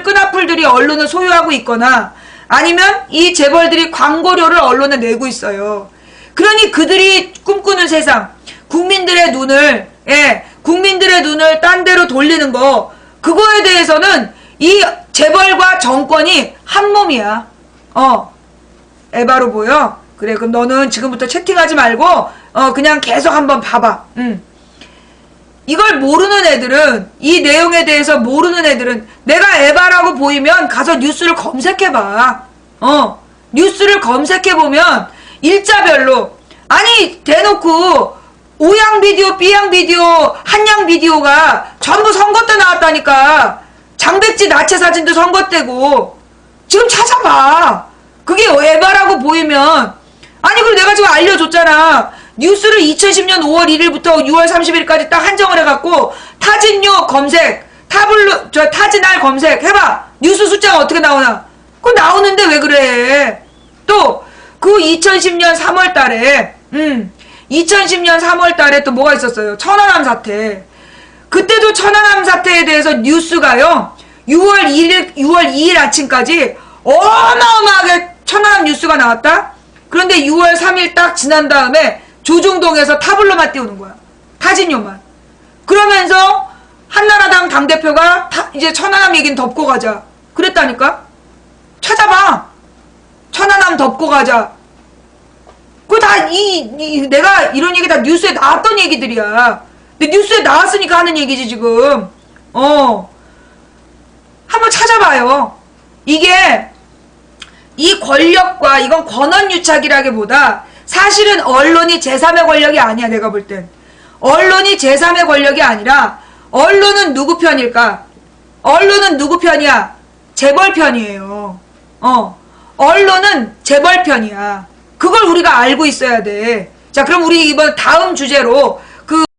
끈앞풀들이 언론을 소유하고 있거나 아니면 이 재벌들이 광고료를 언론에 내고 있어요. 그러니 그들이 꿈꾸는 세상, 국민들의 눈을 딴 데로 돌리는 거, 그거에 대해서는 이 재벌과 정권이 한 몸이야. 에바로 보여? 그래, 그럼 너는 지금부터 채팅하지 말고 그냥 계속 한번 봐봐. 이걸 모르는 애들은, 이 내용에 대해서 모르는 애들은 내가 에바라고 보이면 가서 뉴스를 검색해봐. 뉴스를 검색해보면 일자별로, 아니 대놓고 오양 비디오, 삐양 비디오, 한양 비디오가 전부 선거 때 나왔다니까. 장백지 나체 사진도 선거 때고. 지금 찾아봐. 그게 에바라고 보이면. 아니 그리고 내가 지금 알려줬잖아. 뉴스를 2010년 5월 1일부터 6월 30일까지 딱 한정을 해갖고 타진요 검색, 타진알 검색 해봐. 뉴스 숫자가 어떻게 나오나. 그거 나오는데 왜 그래. 또 그 2010년 3월 달에 2010년 3월 달에 또 뭐가 있었어요. 천안함 사태. 그때도 천안함 사태에 대해서 뉴스가요, 6월 2일 아침까지 어마어마하게 천안함 뉴스가 나왔다. 그런데 6월 3일 딱 지난 다음에 조중동에서 타블로만 띄우는 거야. 타진요만. 그러면서 한나라당 당대표가 이제 천안함 얘기는 덮고 가자. 그랬다니까? 찾아봐. 천안함 덮고 가자. 그거 다 내가 이런 얘기 다 뉴스에 나왔던 얘기들이야. 근데 뉴스에 나왔으니까 하는 얘기지 지금. 한번 찾아봐요. 이게 이 권력과, 이건 권한유착이라기보다 사실은 언론이 제3의 권력이 아니야. 내가 볼 땐 언론이 제3의 권력이 아니라 언론은 누구 편일까? 언론은 누구 편이야? 재벌 편이에요. 언론은 재벌 편이야. 그걸 우리가 알고 있어야 돼. 자, 그럼 우리 이번 다음 주제로